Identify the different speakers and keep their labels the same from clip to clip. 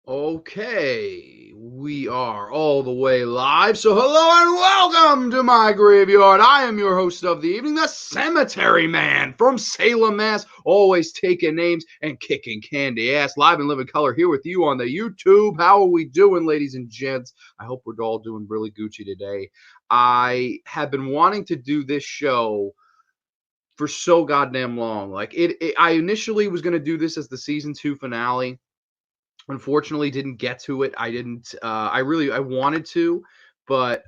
Speaker 1: Okay, we are all the way live. So, hello and welcome to my graveyard. I am your host of the evening, the Cemetery Man from Salem, Mass. Always taking names and kicking candy ass. Live and living color here with you on the YouTube. How are we doing, ladies and gents? I hope we're all doing really Gucci today. I have been wanting to do this show for so goddamn long. I initially was going to do this as the season 2 finale. Unfortunately, didn't get to it. I didn't. I wanted to, but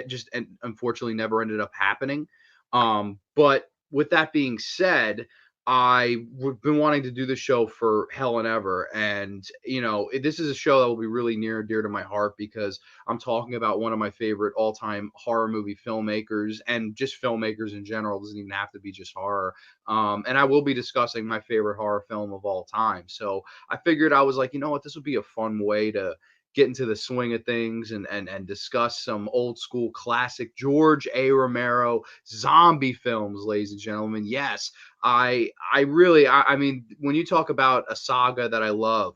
Speaker 1: just unfortunately never ended up happening. But with that being said, I've been wanting to do the show for hell and ever, and this is a show that will be really near and dear to my heart because I'm talking about one of my favorite all-time horror movie filmmakers and just filmmakers in general. It doesn't even have to be just horror. And I will be discussing my favorite horror film of all time. So I figured I was like, you know what, this would be a fun way to get into the swing of things and discuss some old school classic George A. Romero zombie films, ladies and gentlemen. Yes, I mean, when you talk about a saga that I love,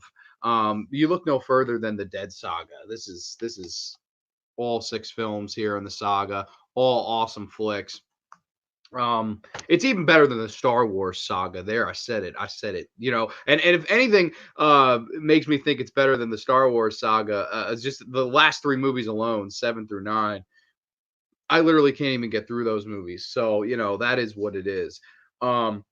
Speaker 1: you look no further than the Dead Saga. This is all 6 films here in the saga, all awesome flicks. It's even better than the Star Wars saga. There, I said it. I said it. And if anything, makes me think it's better than the Star Wars saga. It's just the last 3 movies alone, 7 through 9. I literally can't even get through those movies. So that is what it is. Um,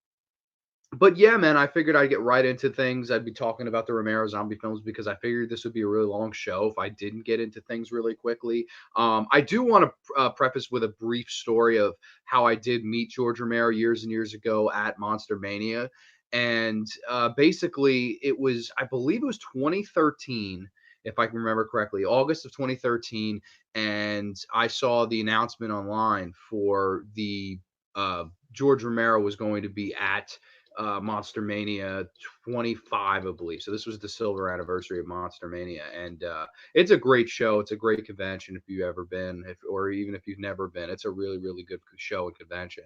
Speaker 1: but yeah, man, I figured I'd get right into things. I'd be talking about the Romero zombie films because I figured this would be a really long show if I didn't get into things really quickly. I do want to preface with a brief story of how I did meet George Romero years and years ago at Monster Mania. And basically, I believe it was 2013, if I can remember correctly, August of 2013. And I saw the announcement online for George Romero was going to be at Monster Mania 25, I believe. So this was the silver anniversary of Monster Mania, and it's a great show. It's a great convention if you've ever been, or even if you've never been. It's a really, really good show and convention.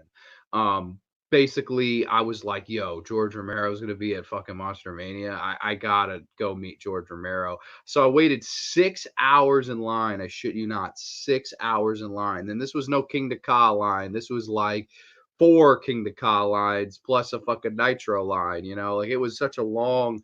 Speaker 1: Basically, I was like, "Yo, George Romero's gonna be at fucking Monster Mania. I gotta go meet George Romero." So I waited 6 hours in line. I shit you not, 6 hours in line. And this was no King to Ka line. This was like 4 King to Ka lines plus a fucking Nitro line. Like it was such a long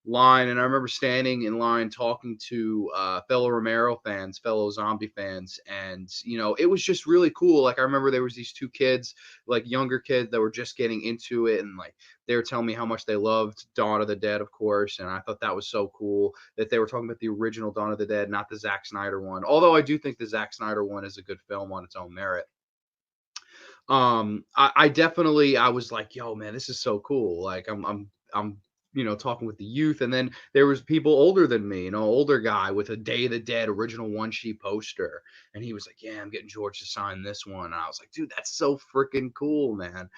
Speaker 1: line. And I remember standing in line talking to fellow Romero fans, fellow zombie fans, and it was just really cool. Like I remember there was these 2 kids, like younger kids that were just getting into it, and like they were telling me how much they loved Dawn of the Dead, of course, and I thought that was so cool that they were talking about the original Dawn of the Dead, not the Zack Snyder one. Although I do think the Zack Snyder one is a good film on its own merit. I definitely I was like, yo, man, this is so cool. Like I'm talking with the youth, and then there was people older than me, older guy with a Day of the Dead original one sheet poster, and he was like, yeah, I'm getting George to sign this one. And I was like, dude, that's so freaking cool, man.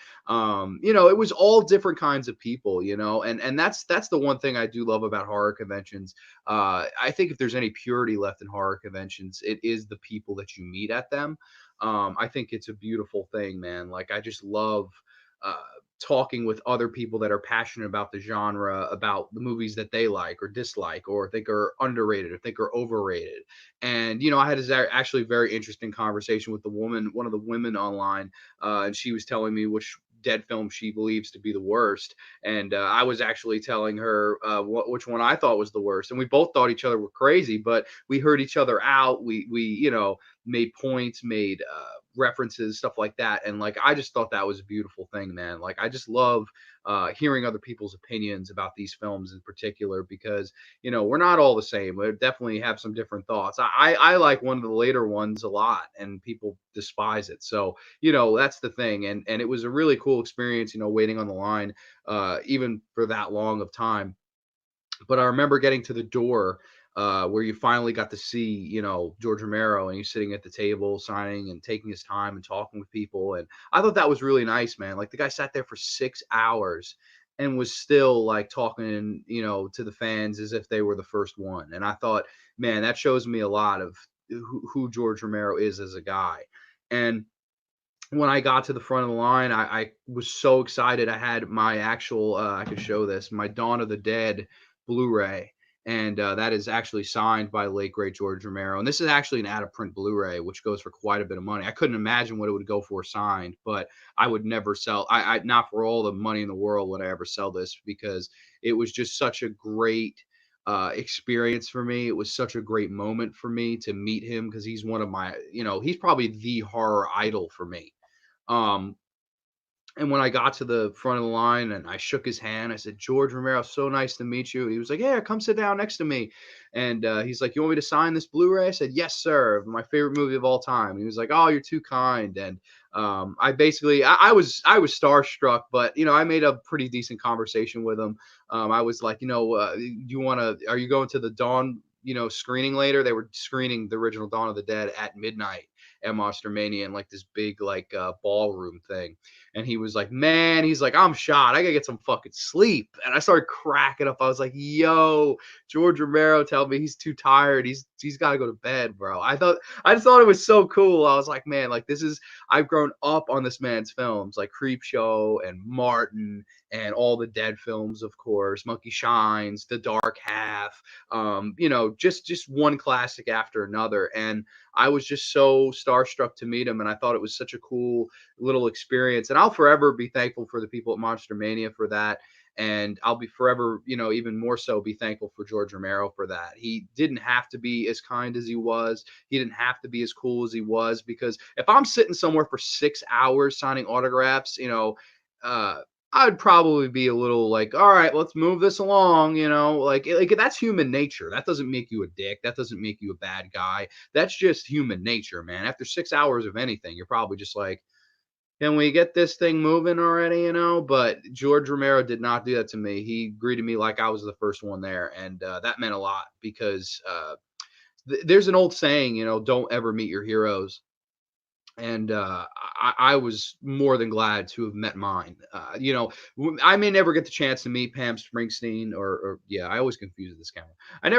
Speaker 1: It was all different kinds of people, and that's the one thing I do love about horror conventions. I think if there's any purity left in horror conventions, it is the people that you meet at them. I think it's a beautiful thing, man. Like I just love uh, talking with other people that are passionate about the genre, about the movies that they like or dislike, or think are underrated, or think are overrated. And I had this actually very interesting conversation with the woman, one of the women online, and she was telling me which Dead film she believes to be the worst, and I was actually telling her which one I thought was the worst, and we both thought each other were crazy, but we heard each other out. We made points, made references, stuff like that. And like, I just thought that was a beautiful thing, man. Like, I just love hearing other people's opinions about these films in particular because, we're not all the same. We definitely have some different thoughts. I like one of the later ones a lot and people despise it. So, that's the thing. And it was a really cool experience, waiting on the line, even for that long of time. But I remember getting to the door where you finally got to see, George Romero, and he's sitting at the table signing and taking his time and talking with people. And I thought that was really nice, man. Like the guy sat there for 6 hours and was still like talking, to the fans as if they were the first one. And I thought, man, that shows me a lot of who George Romero is as a guy. And when I got to the front of the line, I was so excited. I had my actual, I could show this, my Dawn of the Dead Blu-ray, and that is actually signed by late great George Romero. And this is actually an out of print Blu-ray, which goes for quite a bit of money. I couldn't imagine what it would go for signed, but I would never sell. I not for all the money in the world would I ever sell this, because it was just such a great experience for me. It was such a great moment for me to meet him, because he's one of my, he's probably the horror idol for me. Um, and when I got to the front of the line and I shook his hand, I said, "George Romero, so nice to meet you." He was like, "Yeah, come sit down next to me." And he's like, "You want me to sign this Blu-ray?" I said, "Yes, sir. My favorite movie of all time." And he was like, "Oh, you're too kind." And I basically, I was starstruck, but I made a pretty decent conversation with him. I was like, you want to? Are you going to the Dawn, screening later? They were screening the original Dawn of the Dead at midnight at Monster Mania in like this big like ballroom thing. And he was like, "Man," he's like, "I'm shot. I gotta get some fucking sleep." And I started cracking up. I was like, "Yo, George Romero tell me he's too tired. He's got to go to bed, bro." I just thought it was so cool. I was like, "Man, like this is I've grown up on this man's films, like Creepshow and Martin and all the Dead films, of course, Monkey Shines, The Dark Half, just one classic after another." And I was just so starstruck to meet him, and I thought it was such a cool little experience. And I'll forever be thankful for the people at Monster Mania for that. And I'll be forever, even more so be thankful for George Romero for that. He didn't have to be as kind as he was. He didn't have to be as cool as he was, because if I'm sitting somewhere for 6 hours signing autographs, uh, I'd probably be a little like, all right, let's move this along, like that's human nature. That doesn't make you a dick. That doesn't make you a bad guy. That's just human nature, man. After 6 hours of anything, you're probably just like, can we get this thing moving already, But George Romero did not do that to me. He greeted me like I was the first one there. And that meant a lot, because there's an old saying, don't ever meet your heroes. And I was more than glad to have met mine. I may never get the chance to meet Pam Springsteen, or yeah, I always confuse this camera. May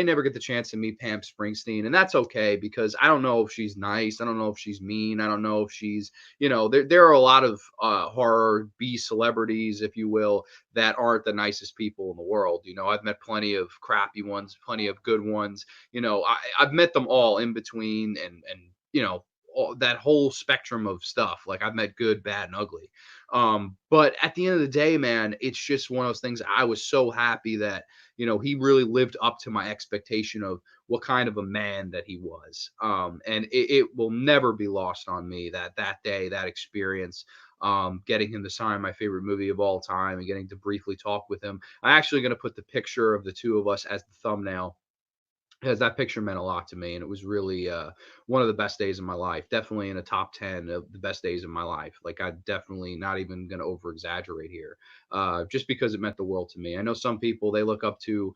Speaker 1: never get the chance to meet Pam Springsteen, and that's okay, because I don't know if she's nice. I don't know if she's mean. I don't know if she's, there are a lot of horror B celebrities, if you will, that aren't the nicest people in the world. I've met plenty of crappy ones, plenty of good ones. I've met them all in between, and that whole spectrum of stuff. Like I've met good, bad, and ugly. But at the end of the day, man, it's just one of those things. I was so happy that, he really lived up to my expectation of what kind of a man that he was. And it will never be lost on me that day, that experience, getting him to sign my favorite movie of all time and getting to briefly talk with him. I'm actually going to put the picture of the two of us as the thumbnail, because that picture meant a lot to me, and it was really one of the best days of my life. Definitely in a top 10 of the best days of my life. Like, I definitely not even going to over exaggerate here, just because it meant the world to me. I know some people, they look up to,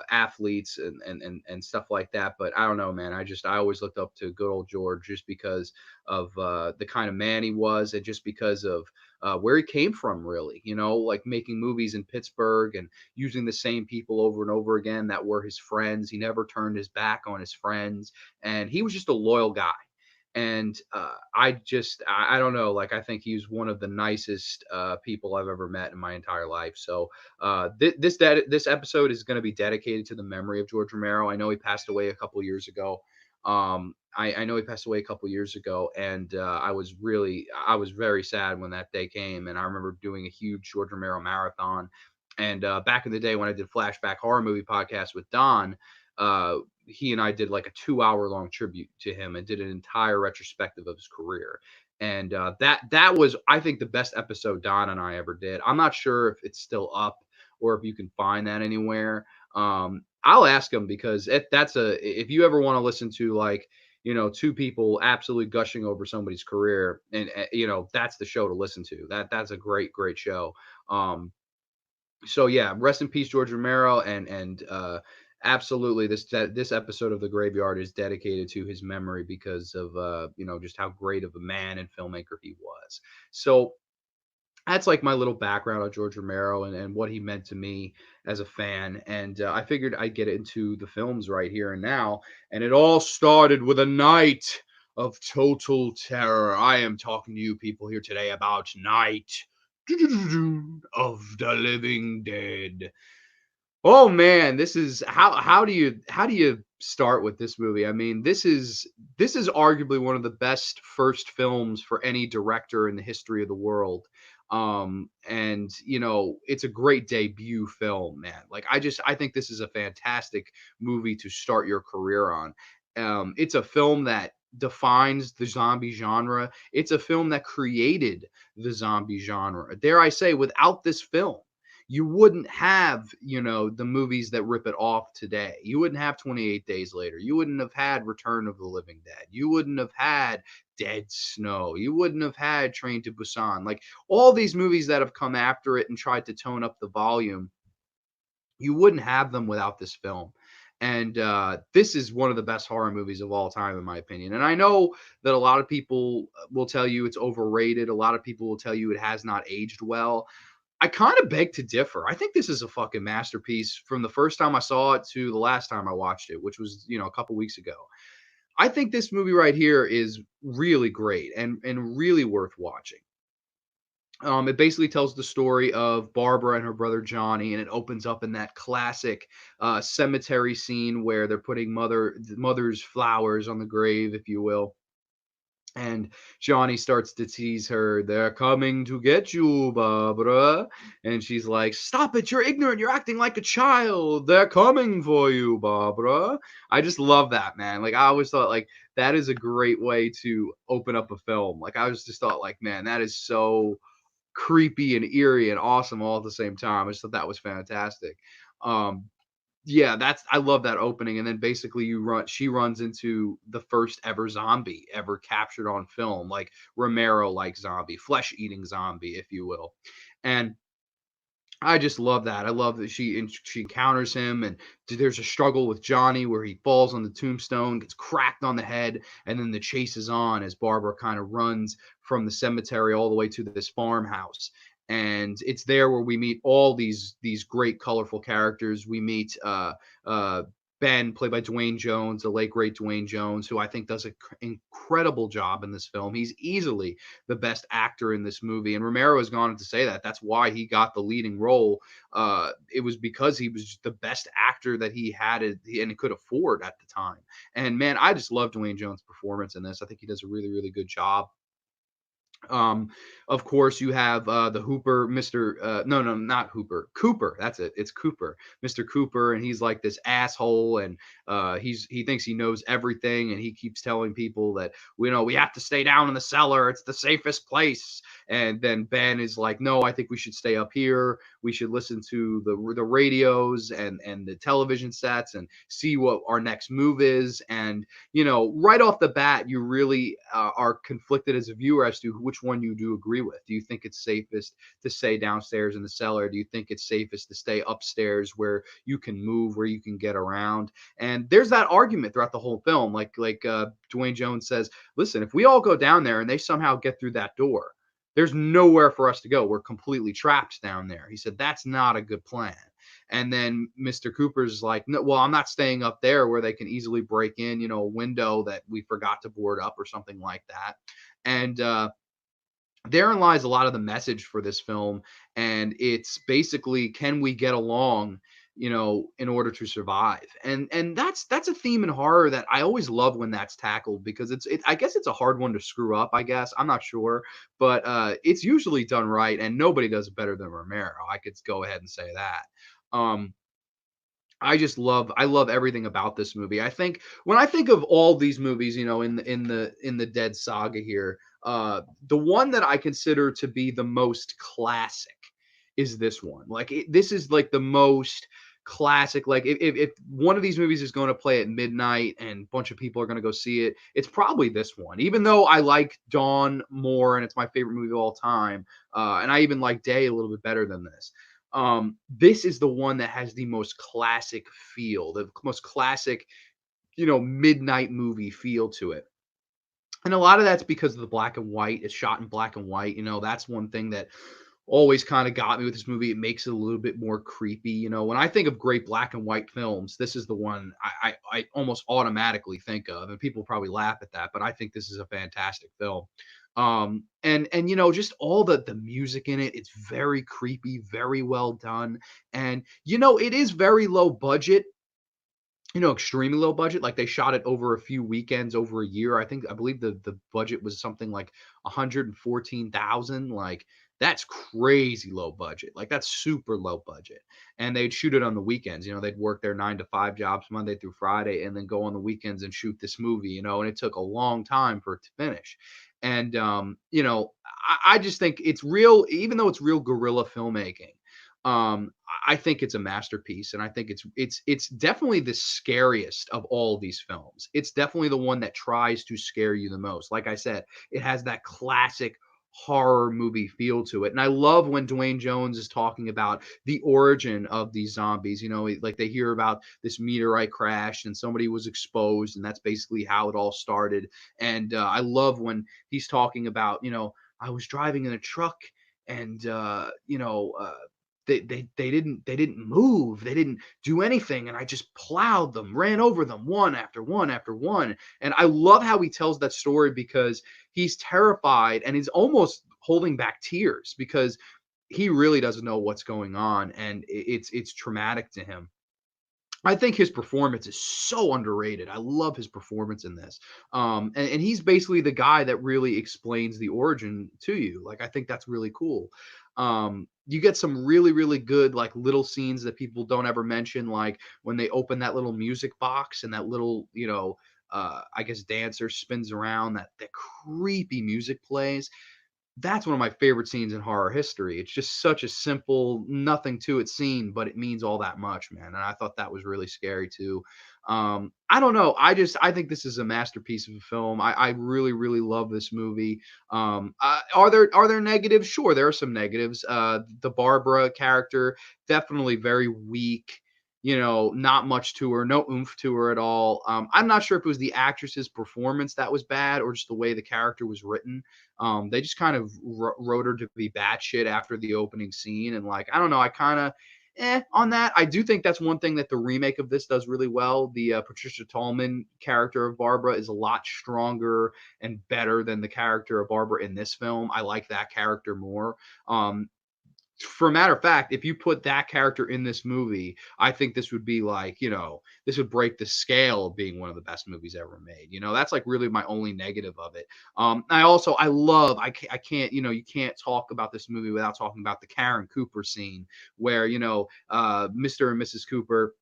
Speaker 1: athletes and stuff like that, but I don't know, man. I always looked up to good old George, just because of the kind of man he was, and just because of where he came from, really, like making movies in Pittsburgh and using the same people over and over again that were his friends. He never turned his back on his friends, and he was just a loyal guy. And I don't know, like I think he's one of the nicest people I've ever met in my entire life. So this episode is going to be dedicated to the memory of George Romero. I know he passed away a couple years ago. I know he passed away a couple years ago, and I was very sad when that day came. And I remember doing a huge George Romero marathon. And back in the day when I did Flashback Horror Movie Podcast with Don, he and I did like a 2 hour long tribute to him and did an entire retrospective of his career. And that was, I think, the best episode Don and I ever did. I'm not sure if it's still up or if you can find that anywhere. I'll ask him, because if you ever want to listen to, like, two people absolutely gushing over somebody's career, and that's the show to listen to. That's a great, great show. So yeah, rest in peace, George Romero, and absolutely, this episode of The Graveyard is dedicated to his memory, because of just how great of a man and filmmaker he was. So that's like my little background on George Romero, and what he meant to me as a fan. And I figured I'd get into the films right here and now. And it all started with a night of total terror. I am talking to you people here today about Night of the Living Dead. Oh man, this is how do you start with this movie? I mean, this is arguably one of the best first films for any director in the history of the world. And it's a great debut film, man. Like I think this is a fantastic movie to start your career on. It's a film that defines the zombie genre. It's a film that created the zombie genre. Dare I say, without this film, you wouldn't have, the movies that rip it off today. You wouldn't have 28 Days Later. You wouldn't have had Return of the Living Dead. You wouldn't have had Dead Snow. You wouldn't have had Train to Busan. Like all these movies that have come after it and tried to tone up the volume, you wouldn't have them without this film. And this is one of the best horror movies of all time, in my opinion. And I know that a lot of people will tell you it's overrated. A lot of people will tell you it has not aged well. I kind of beg to differ. I think this is a fucking masterpiece from the first time I saw it to the last time I watched it, which was, a couple weeks ago. I think this movie right here is really great and really worth watching. It basically tells the story of Barbara and her brother Johnny, and it opens up in that classic cemetery scene where they're putting mother's flowers on the grave, if you will. And Johnny starts to tease her, "They're coming to get you, Barbara." And she's like, "Stop it, you're ignorant, you're acting like a child. They're coming for you, Barbara." I just love that, man. Like I always thought like that is a great way to open up a film. Like I was just thought like, man, that is so creepy and eerie and awesome all at the same time. I just thought that was fantastic. Um, yeah, that's I love that opening, and then basically she runs into the first ever zombie ever captured on film, like Romero like zombie, flesh-eating zombie, if you will. And I just love that. I love that she encounters him, and there's a struggle with Johnny where he falls on the tombstone, gets cracked on the head, and then the chase is on as Barbara kind of runs from the cemetery all the way to this farmhouse. And it's there where we meet all these great colorful characters. We meet Ben, played by Dwayne Jones, the late great Dwayne Jones, who I think does an incredible job in this film. He's easily the best actor in this movie. And Romero has gone on to say that that's why he got the leading role. It was because he was the best actor that he had and he could afford at the time. And man, I just love Dwayne Jones' performance in this. I think he does a really, really good job. Um, of course, you have the Hooper, Mr. No, no, not Hooper, Cooper. That's it. It's Cooper, Mr. Cooper, and he's like this asshole, and he thinks he knows everything, and he keeps telling people that we have to stay down in the cellar. It's the safest place. And then Ben is like, no, I think we should stay up here. We should listen to the radios and the television sets and see what our next move is. And right off the bat, you really are conflicted as a viewer as to which one you do agree with. Do you think it's safest to stay downstairs in the cellar? Do you think it's safest to stay upstairs where you can move, where you can get around? And there's that argument throughout the whole film. Like Dwayne Jones says, listen, if we all go down there and they somehow get through that door, there's nowhere for us to go. We're completely trapped down there. He said, that's not a good plan. And then Mr. Cooper's like, no, well, I'm not staying up there where they can easily break in, a window that we forgot to board up or something like that. And therein lies a lot of the message for this film. And it's basically, can we get along, in order to survive? And that's a theme in horror that I always love when that's tackled, because I guess it's a hard one to screw up, I guess. I'm not sure, but it's usually done right, and nobody does it better than Romero. I could go ahead and say that. Um, I love everything about this movie. I think when I think of all these movies, in the Dead Saga here, the one that I consider to be the most classic is this one. Like this is like the most classic. Like if one of these movies is going to play at midnight and a bunch of people are going to go see it, it's probably this one. Even though I like Dawn more and it's my favorite movie of all time, and I even like Day a little bit better than this. This is the one that has the most classic feel, the most classic, midnight movie feel to it. And a lot of that's because of the black and white. It's shot in black and white. That's one thing that always kind of got me with this movie. It makes it a little bit more creepy. When I think of great black and white films, this is the one I almost automatically think of. And people probably laugh at that, but I think this is a fantastic film. And just all the music in it, it's very creepy, very well done. And it is very low budget, extremely low budget. Like they shot it over a few weekends, over a year. I believe the budget was something like 114,000. Like that's crazy low budget. Like that's super low budget. And they'd shoot it on the weekends. They'd work their 9 to 5 jobs Monday through Friday and then go on the weekends and shoot this movie, and it took a long time for it to finish. And I just think it's real, even though it's real guerrilla filmmaking. I think it's a masterpiece, and I think it's definitely the scariest of all these films. It's definitely the one that tries to scare you the most. Like I said, it has that classic horror movie feel to it. And I love when Dwayne Jones is talking about the origin of these zombies. Like they hear about this meteorite crash and somebody was exposed, and that's basically how it all started. And I love when he's talking about, I was driving in a truck and they didn't move. They didn't do anything. And I just plowed them, ran over them one after one after one. And I love how he tells that story because he's terrified and he's almost holding back tears because he really doesn't know what's going on. And it's traumatic to him. I think his performance is so underrated. I love his performance in this. And he's basically the guy that really explains the origin to you. Like, I think that's really cool. You get some really, really good, like, little scenes that people don't ever mention, like when they open that little music box and that little, I guess dancer spins around, that creepy music plays. That's one of my favorite scenes in horror history. It's just such a simple, nothing to it scene, but it means all that much, man. And I thought that was really scary too. I don't know. I think this is a masterpiece of a film. I really, really love this movie. Are there negatives? Sure, there are some negatives. The Barbara character, definitely very weak. Not much to her, no oomph to her at all. I'm not sure if it was the actress's performance that was bad or just the way the character was written. They just kind of wrote her to be batshit after the opening scene, and like I don't know, I kind of on that. I do think that's one thing that the remake of this does really well. The Patricia Tallman character of Barbara is a lot stronger and better than the character of Barbara in this film. I like that character more. For a matter of fact, if you put that character in this movie, I think this would be like, this would break the scale of being one of the best movies ever made. That's like really my only negative of it. I can't, you can't talk about this movie without talking about the Karen Cooper scene where, Mr. and Mrs. Cooper,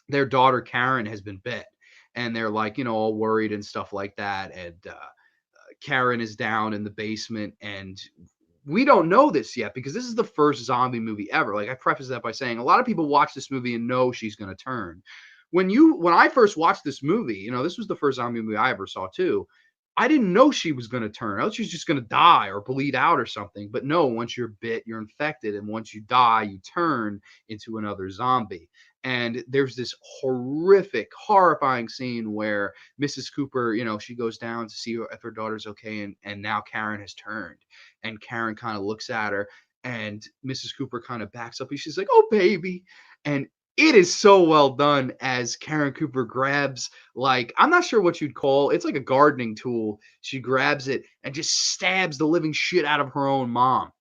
Speaker 1: their daughter Karen has been bit and they're like, all worried and stuff like that. And, Karen is down in the basement and we don't know this yet because this is the first zombie movie ever. Like I preface that by saying a lot of people watch this movie and know she's going to turn. When I first watched this movie, this was the first zombie movie I ever saw too. I didn't know she was going to turn. I thought she was just going to die or bleed out or something. But no, once you're bit, you're infected. And once you die, you turn into another zombie. And there's this horrific, horrifying scene where Mrs. Cooper, she goes down to see if her daughter's okay. And now Karen has turned. And Karen kind of looks at her. And Mrs. Cooper kind of backs up and she's like, oh, baby. And it is so well done as Karen Cooper grabs, like, I'm not sure what you'd call it's like a gardening tool. She grabs it and just stabs the living shit out of her own mom.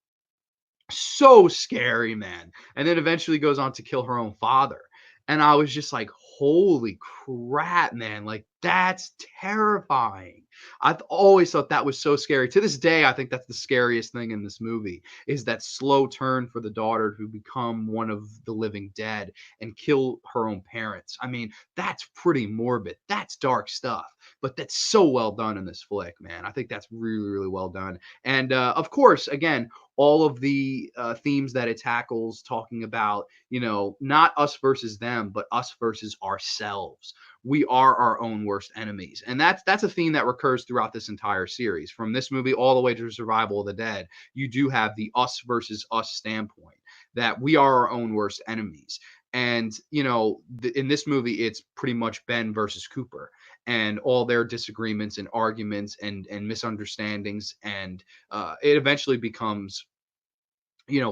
Speaker 1: So scary, man. And then eventually goes on to kill her own father. And I was just like, holy crap, man. Like, that's terrifying. I've always thought that was so scary. To this day, I think that's the scariest thing in this movie is that slow turn for the daughter to become one of the living dead and kill her own parents. I mean, that's pretty morbid. That's dark stuff. But that's so well done in this flick, man. I think that's really, really well done. And of course, again, all of the themes that it tackles, talking about, not us versus them, but us versus ourselves. We are our own worst enemies, and that's a theme that recurs throughout this entire series, from this movie all the way to Survival of the Dead. You do have the us versus us standpoint, that we are our own worst enemies. And in this movie, it's pretty much Ben versus Cooper, and all their disagreements and arguments and misunderstandings, and it eventually becomes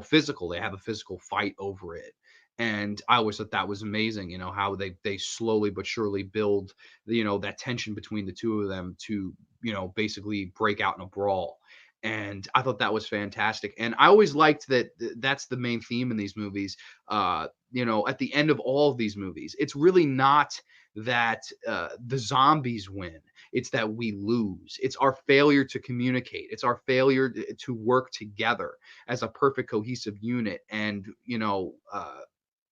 Speaker 1: physical. They have a physical fight over it. And I always thought that was amazing, how they slowly but surely build, that tension between the two of them to, basically break out in a brawl. And I thought that was fantastic. And I always liked that that's the main theme in these movies. At the end of all of these movies, it's really not that the zombies win. It's that we lose. It's our failure to communicate. It's our failure to work together as a perfect cohesive unit. And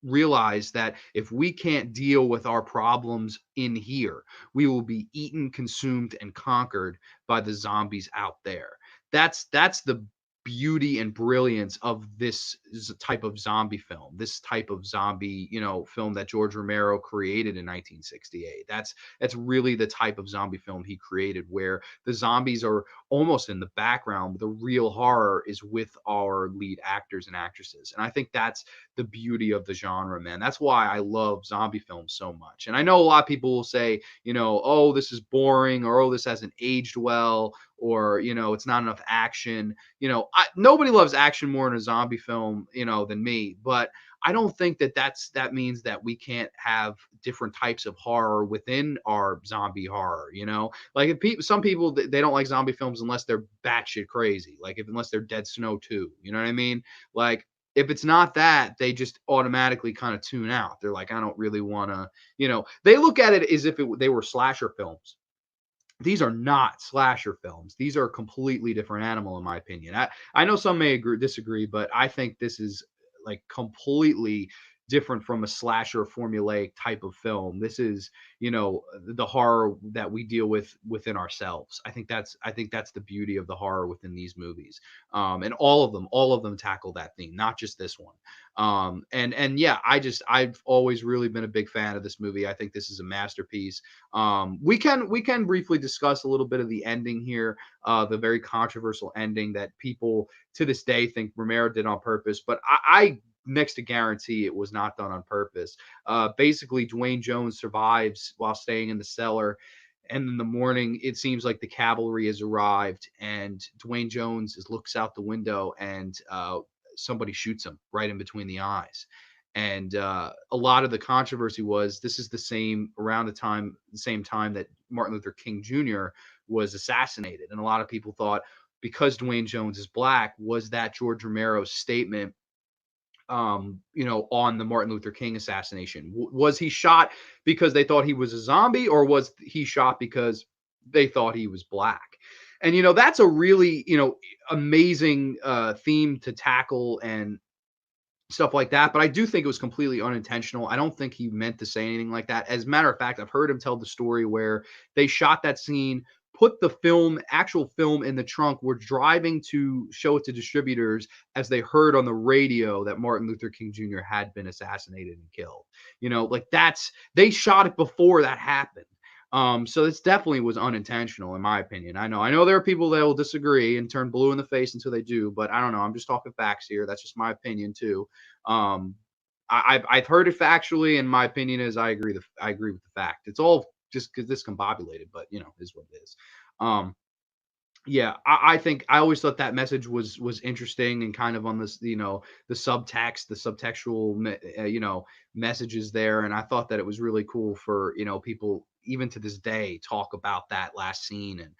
Speaker 1: realize that if we can't deal with our problems in here, we will be eaten, consumed, and conquered by the zombies out there. That's the beauty and brilliance of this type of zombie film, this type of zombie, film that George Romero created in 1968. That's really the type of zombie film he created, where the zombies are almost in the background. The real horror is with our lead actors and actresses. And I think that's the beauty of the genre, man. That's why I love zombie films so much. And I know a lot of people will say, oh, this is boring, or oh, this hasn't aged well, or it's not enough action. Nobody loves action more in a zombie film, than me. But I don't think that means that we can't have different types of horror within our zombie horror. Like if some people, they don't like zombie films unless they're batshit crazy, like unless they're Dead Snow 2. You know what I mean? Like if it's not that, they just automatically kind of tune out. They're like, I don't really want to, they look at it as if they were slasher films. These are not slasher films. These are a completely different animal, in my opinion. I know some may disagree, but I think this is like completely different from a slasher formulaic type of film. This is, the horror that we deal with within ourselves. I think that's the beauty of the horror within these movies. And all of them tackle that theme, not just this one. And yeah, I've always really been a big fan of this movie. I think this is a masterpiece. We can briefly discuss a little bit of the ending here, the very controversial ending that people to this day think Romero did on purpose, but I next to guarantee it was not done on purpose. Basically, Dwayne Jones survives while staying in the cellar. And in the morning, it seems like the cavalry has arrived, and Dwayne Jones looks out the window, and somebody shoots him right in between the eyes. And a lot of the controversy was this is the same time that Martin Luther King Jr. was assassinated. And a lot of people thought, because Dwayne Jones is black, was that George Romero's statement, on the Martin Luther King assassination? Was he shot because they thought he was a zombie, or was he shot because they thought he was black? And that's a really amazing theme to tackle and stuff like that. But I do think it was completely unintentional. I don't think he meant to say anything like that. As a matter of fact, I've heard him tell the story where they shot that scene, put the actual film in the trunk, were driving to show it to distributors as they heard on the radio that Martin Luther King Jr. had been assassinated and killed. Like they shot it before that happened. So this definitely was unintentional, in my opinion. I know there are people that will disagree and turn blue in the face until they do, but I don't know. I'm just talking facts here. That's just my opinion too. Um, I've heard it factually, and my opinion is I agree. I agree with the fact. It's all just because discombobulated, but is what it is. Um, yeah, I think I always thought that message was interesting and kind of on this, the subtext, the subtextual, messages there. And I thought that it was really cool for, people even to this day talk about that last scene and,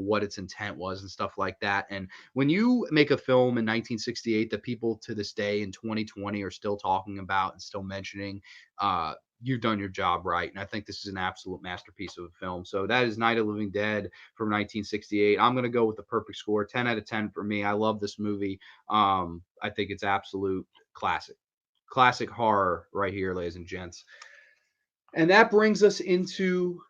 Speaker 1: what its intent was and stuff like that. And when you make a film in 1968 that people to this day in 2020 are still talking about and still mentioning, you've done your job right. And I think this is an absolute masterpiece of a film. So that is Night of the Living Dead from 1968. I'm going to go with the perfect score, 10 out of 10 for me. I love this movie. I think it's absolute classic horror right here, ladies and gents. And that brings us into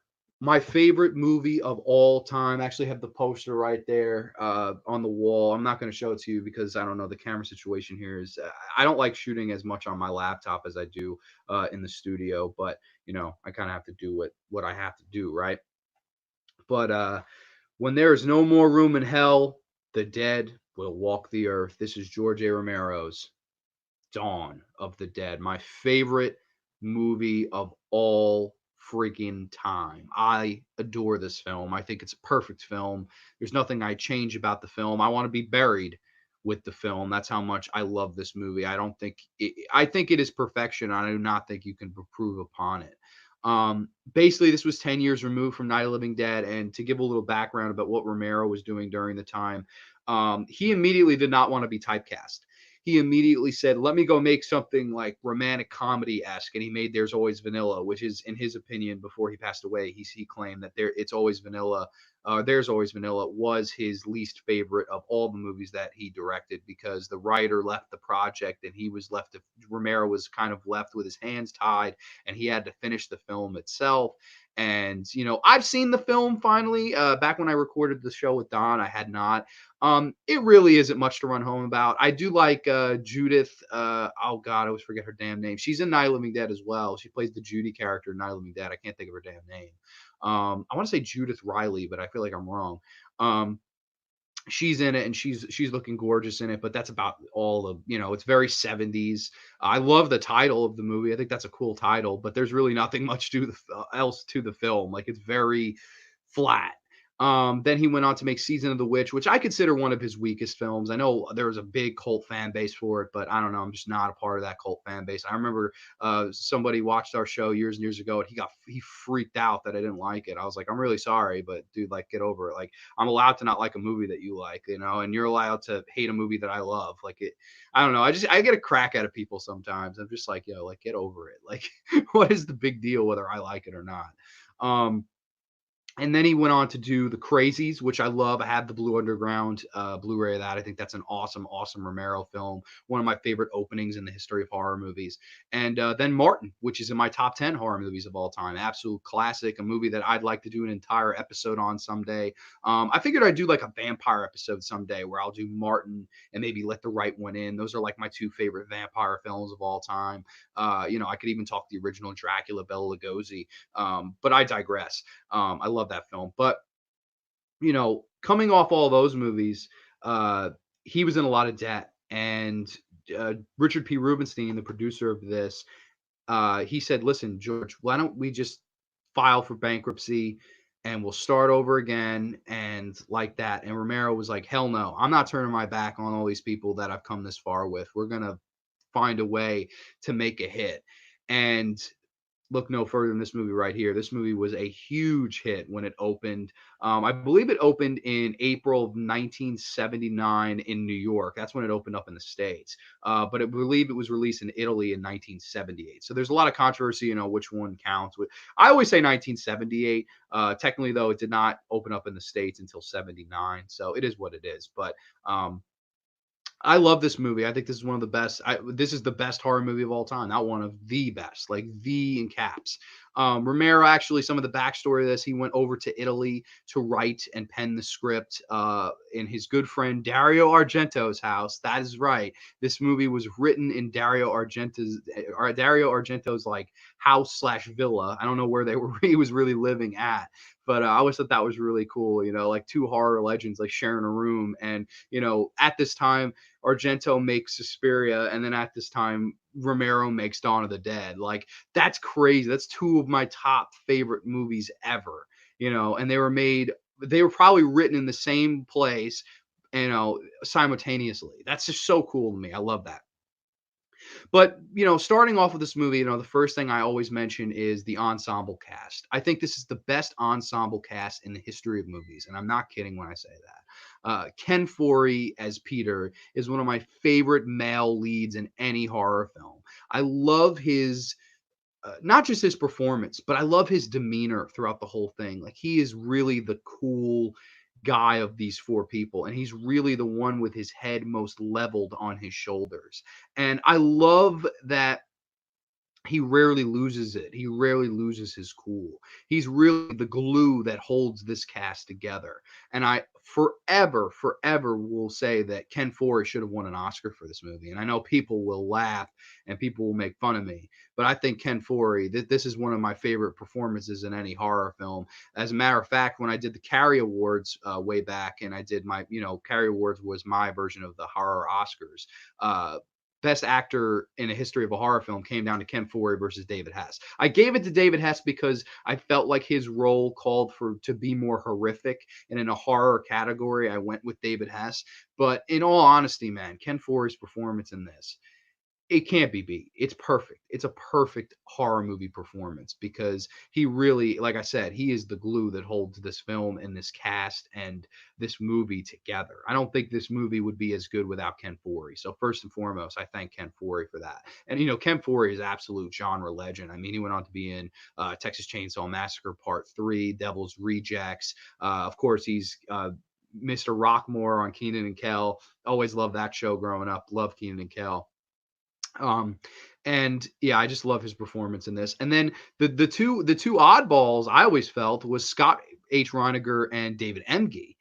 Speaker 1: my favorite movie of all time. I actually have the poster right there on the wall. I'm not going to show it to you because I don't know, the camera situation here is I don't like shooting as much on my laptop as I do in the studio, but I kind of have to do what I have to do, right? But when there is no more room in hell, the dead will walk the earth. This is George A. Romero's Dawn of the Dead, my favorite movie of all freaking time. I adore this film. I think it's a perfect film. There's nothing I change about the film. I want to be buried with the film. That's how much I love this movie. I think it is perfection. I do not think you can improve upon it. Basically, this was 10 years removed from Night of the Living Dead. And to give a little background about what Romero was doing during the time, he immediately did not want to be typecast. He immediately said, "Let me go make something like romantic comedy esque," and he made "There's Always Vanilla," which is, in his opinion, before he passed away, he claimed that It's Always Vanilla. There's Always Vanilla was his least favorite of all the movies that he directed because the writer left the project and he was left. Romero was kind of left with his hands tied, and he had to finish the film itself. And I've seen the film finally. Back when I recorded the show with Don, I had not. It really isn't much to run home about. I do like Judith. Oh God, I always forget her damn name. She's in Night of the Living Dead as well. She plays the Judy character in Night of the Living Dead. I can't think of her damn name. I want to say Judith Riley, but I feel like I'm wrong. Um, she's in it and she's looking gorgeous in it, but that's about all of, it's very 70s. I love the title of the movie. I think that's a cool title, but there's really nothing much else to the film. Like, it's very flat. Then he went on to make Season of the Witch, which I consider one of his weakest films. I know there was a big cult fan base for it, but I don't know. I'm just not a part of that cult fan base. I remember somebody watched our show years and years ago, and he freaked out that I didn't like it. I was like, I'm really sorry, but dude, like, get over it. Like, I'm allowed to not like a movie that you like, and you're allowed to hate a movie that I love. Like, I don't know. I get a crack out of people sometimes. I'm just like, yo, like, get over it. Like, what is the big deal whether I like it or not? Um, and then he went on to do The Crazies, which I love. I have the Blue Underground Blu-ray of that. I think that's an awesome, awesome Romero film. One of my favorite openings in the history of horror movies. And then Martin, which is in my top 10 horror movies of all time. Absolute classic, a movie that I'd like to do an entire episode on someday. I figured I'd do like a vampire episode someday where I'll do Martin and maybe Let the Right One In. Those are like my two favorite vampire films of all time. I could even talk the original Dracula, Bela Lugosi. But I digress. I love that film. But, coming off all those movies, he was in a lot of debt. And Richard P. Rubenstein, the producer of this, he said, "Listen, George, why don't we just file for bankruptcy and we'll start over again?" And like that. And Romero was like, "Hell no, I'm not turning my back on all these people that I've come this far with. We're going to find a way to make a hit." And look no further than this movie right here. This movie was a huge hit when it opened. I believe it opened in April of 1979 in New York. That's when it opened up in the States. But I believe it was released in Italy in 1978. So there's a lot of controversy, which one counts. I always say 1978. Technically, though, it did not open up in the States until 79. So it is what it is. But I love this movie. I think this is one of the best. This is the best horror movie of all time. Not one of the best, like the in caps. Romero, actually, some of the backstory of this, he went over to Italy to write and pen the script in his good friend Dario Argento's house. That is right. This movie was written in Dario Argento's like house slash villa. I don't know where he was really living at, but I always thought that was really cool. Like two horror legends like sharing a room, and at this time Argento makes Suspiria, and then at this time Romero makes Dawn of the Dead. Like, that's crazy. That's two of my top favorite movies ever. And they were probably written in the same place, simultaneously. That's just so cool to me. I love that. But, starting off with this movie, the first thing I always mention is the ensemble cast. I think this is the best ensemble cast in the history of movies, and I'm not kidding when I say that. Ken Foree as Peter is one of my favorite male leads in any horror film. I love his not just his performance, but I love his demeanor throughout the whole thing. Like, he is really the cool guy of these four people, and he's really the one with his head most leveled on his shoulders. And I love that he rarely loses it. He rarely loses his cool. He's really the glue that holds this cast together. And I forever, forever will say that Ken Foree should have won an Oscar for this movie. And I know people will laugh and people will make fun of me, but I think Ken Foree, this is one of my favorite performances in any horror film. As a matter of fact, when I did the Carrie Awards way back, and I did my, Carrie Awards was my version of the horror Oscars. Best actor in a history of a horror film came down to Ken Foree versus David Hess. I gave it to David Hess because I felt like his role called for to be more horrific, and in a horror category, I went with David Hess. But in all honesty, man, Ken Foree's performance in this, It can't be beat. It's perfect. It's a perfect horror movie performance because he really, like I said, he is the glue that holds this film and this cast and this movie together. I don't think this movie would be as good without Ken Foree. So first and foremost, I thank Ken Foree for that. And Ken Foree is absolute genre legend. I mean, he went on to be in Texas Chainsaw Massacre Part 3, Devil's Rejects. Of course, he's Mr. Rockmore on Keenan and Kel. Always loved that show growing up. Love Keenan and Kel. Um, and yeah, I just love his performance in this. And then the two oddballs I always felt was Scott H. Reiniger and David Emge.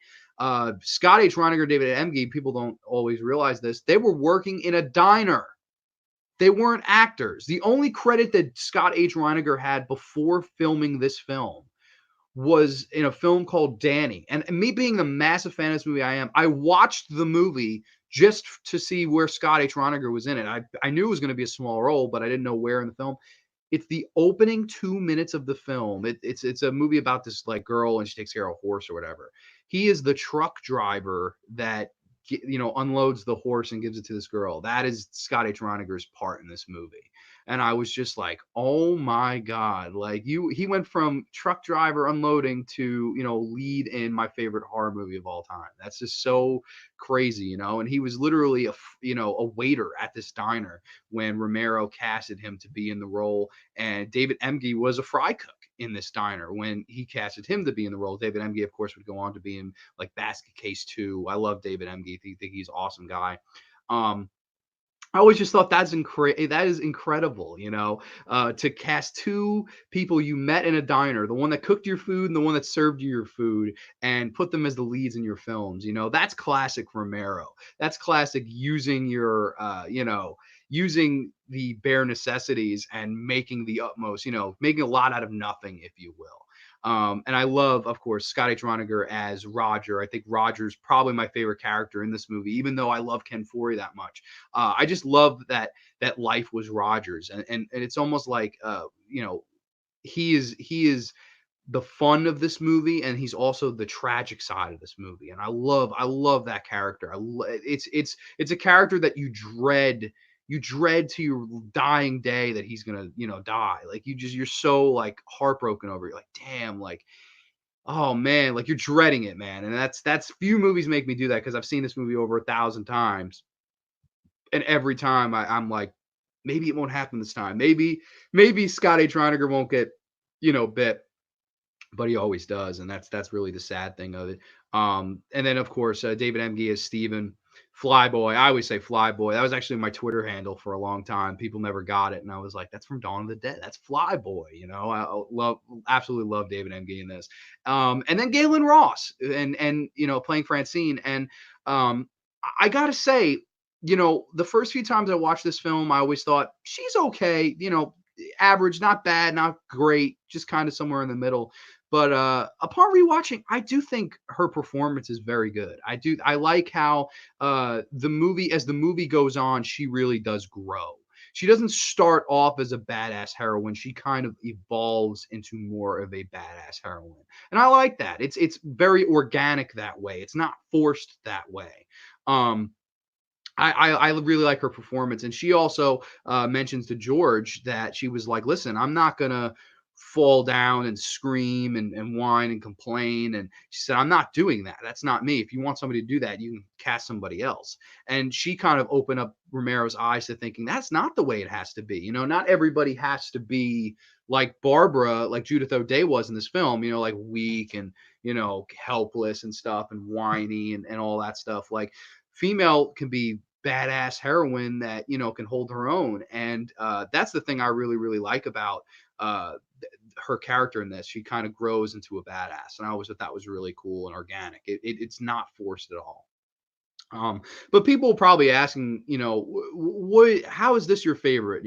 Speaker 1: Scott H. Reiniger, David Emge, people don't always realize this. They were working in a diner. They weren't actors. The only credit that Scott H. Reiniger had before filming this film was in a film called Danny. And me being the massive fan of this movie I am, I watched the movie just to see where Scott H. Reiniger was in it. I knew it was going to be a small role, but I didn't know where in the film. It's the opening 2 minutes of the film. It's a movie about this like girl and she takes care of a horse or whatever. He is the truck driver that unloads the horse and gives it to this girl. That is Scott H. Reiniger's part in this movie. And I was just like, oh my God. Like he went from truck driver unloading to, lead in my favorite horror movie of all time. That's just so crazy. And he was literally a waiter at this diner when Romero casted him to be in the role. And David Emge was a fry cook in this diner when he casted him to be in the role. David Emge, of course, would go on to be in like Basket Case 2. I love David Emge. I think he's an awesome guy. I always just thought that is incredible, to cast two people you met in a diner, the one that cooked your food and the one that served you your food, and put them as the leads in your films. That's classic Romero. That's classic using using the bare necessities and making the utmost, making a lot out of nothing, if you will. And I love, of course, Scott H. Reiniger as Roger. I think Roger's probably my favorite character in this movie, even though I love Ken Foree that much. I just love that life was Roger's, and it's almost like he is the fun of this movie, and he's also the tragic side of this movie. And I love that character. It's a character that you dread to your dying day that he's gonna die. Like you're so like heartbroken over it. You're like, damn, like, oh man, like you're dreading it, man. And that's few movies make me do that because I've seen this movie over 1,000 times, and every time I'm like, maybe it won't happen this time. Maybe Scott H. Reiniger won't get bit, but he always does, and that's really the sad thing of it. And then of course David Emge as Steven Flyboy. I always say Flyboy. That was actually my Twitter handle for a long time. People never got it, and I was like, that's from Dawn of the Dead. That's Flyboy. Absolutely love David Emge in this. And then Galen Ross and playing Francine. And I gotta say, the first few times I watched this film, I always thought she's okay. Average, not bad, not great, just kind of somewhere in the middle. But upon rewatching, I do think her performance is very good. I like how as the movie goes on, she really does grow. She doesn't start off as a badass heroine. She kind of evolves into more of a badass heroine. And I like that. It's very organic that way. It's not forced that way. Um, I really like her performance, and she also mentions to George that she was like, "Listen, I'm not gonna fall down and scream and whine and complain." And she said, "I'm not doing that. That's not me. If you want somebody to do that, you can cast somebody else." And she kind of opened up Romero's eyes to thinking that's not the way it has to be. Not everybody has to be like Barbara, like Judith O'Dea was in this film. Like weak and helpless and stuff and whiny and all that stuff. Like female can be badass heroine that can hold her own. And that's the thing I really really like about uh her character in this. She kind of grows into a badass, and I always thought that was really cool and organic. It's not forced at all. But people probably asking, what, how is this your favorite?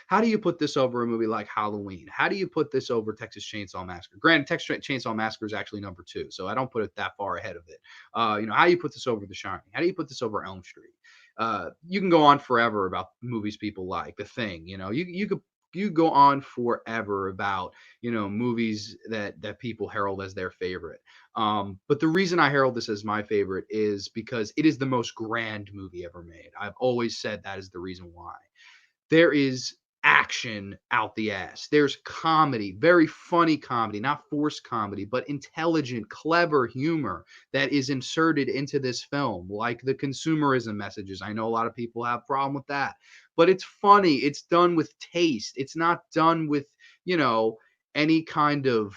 Speaker 1: How do you put this over a movie like Halloween? How do you put this over Texas Chainsaw Massacre? Granted, Texas Chainsaw Massacre is actually number 2, so I don't put it that far ahead of it. How do you put this over The Shining? How do you put this over Elm Street? You can go on forever about movies people like. The Thing, you go on forever about movies that people herald as their favorite. But the reason I herald this as my favorite is because it is the most grand movie ever made. I've always said that is the reason why. There is action out the ass. There's comedy, very funny comedy, not forced comedy, but intelligent, clever humor that is inserted into this film, like the consumerism messages. I know a lot of people have a problem with that, but it's funny. It's done with taste. It's not done with, you know, any kind of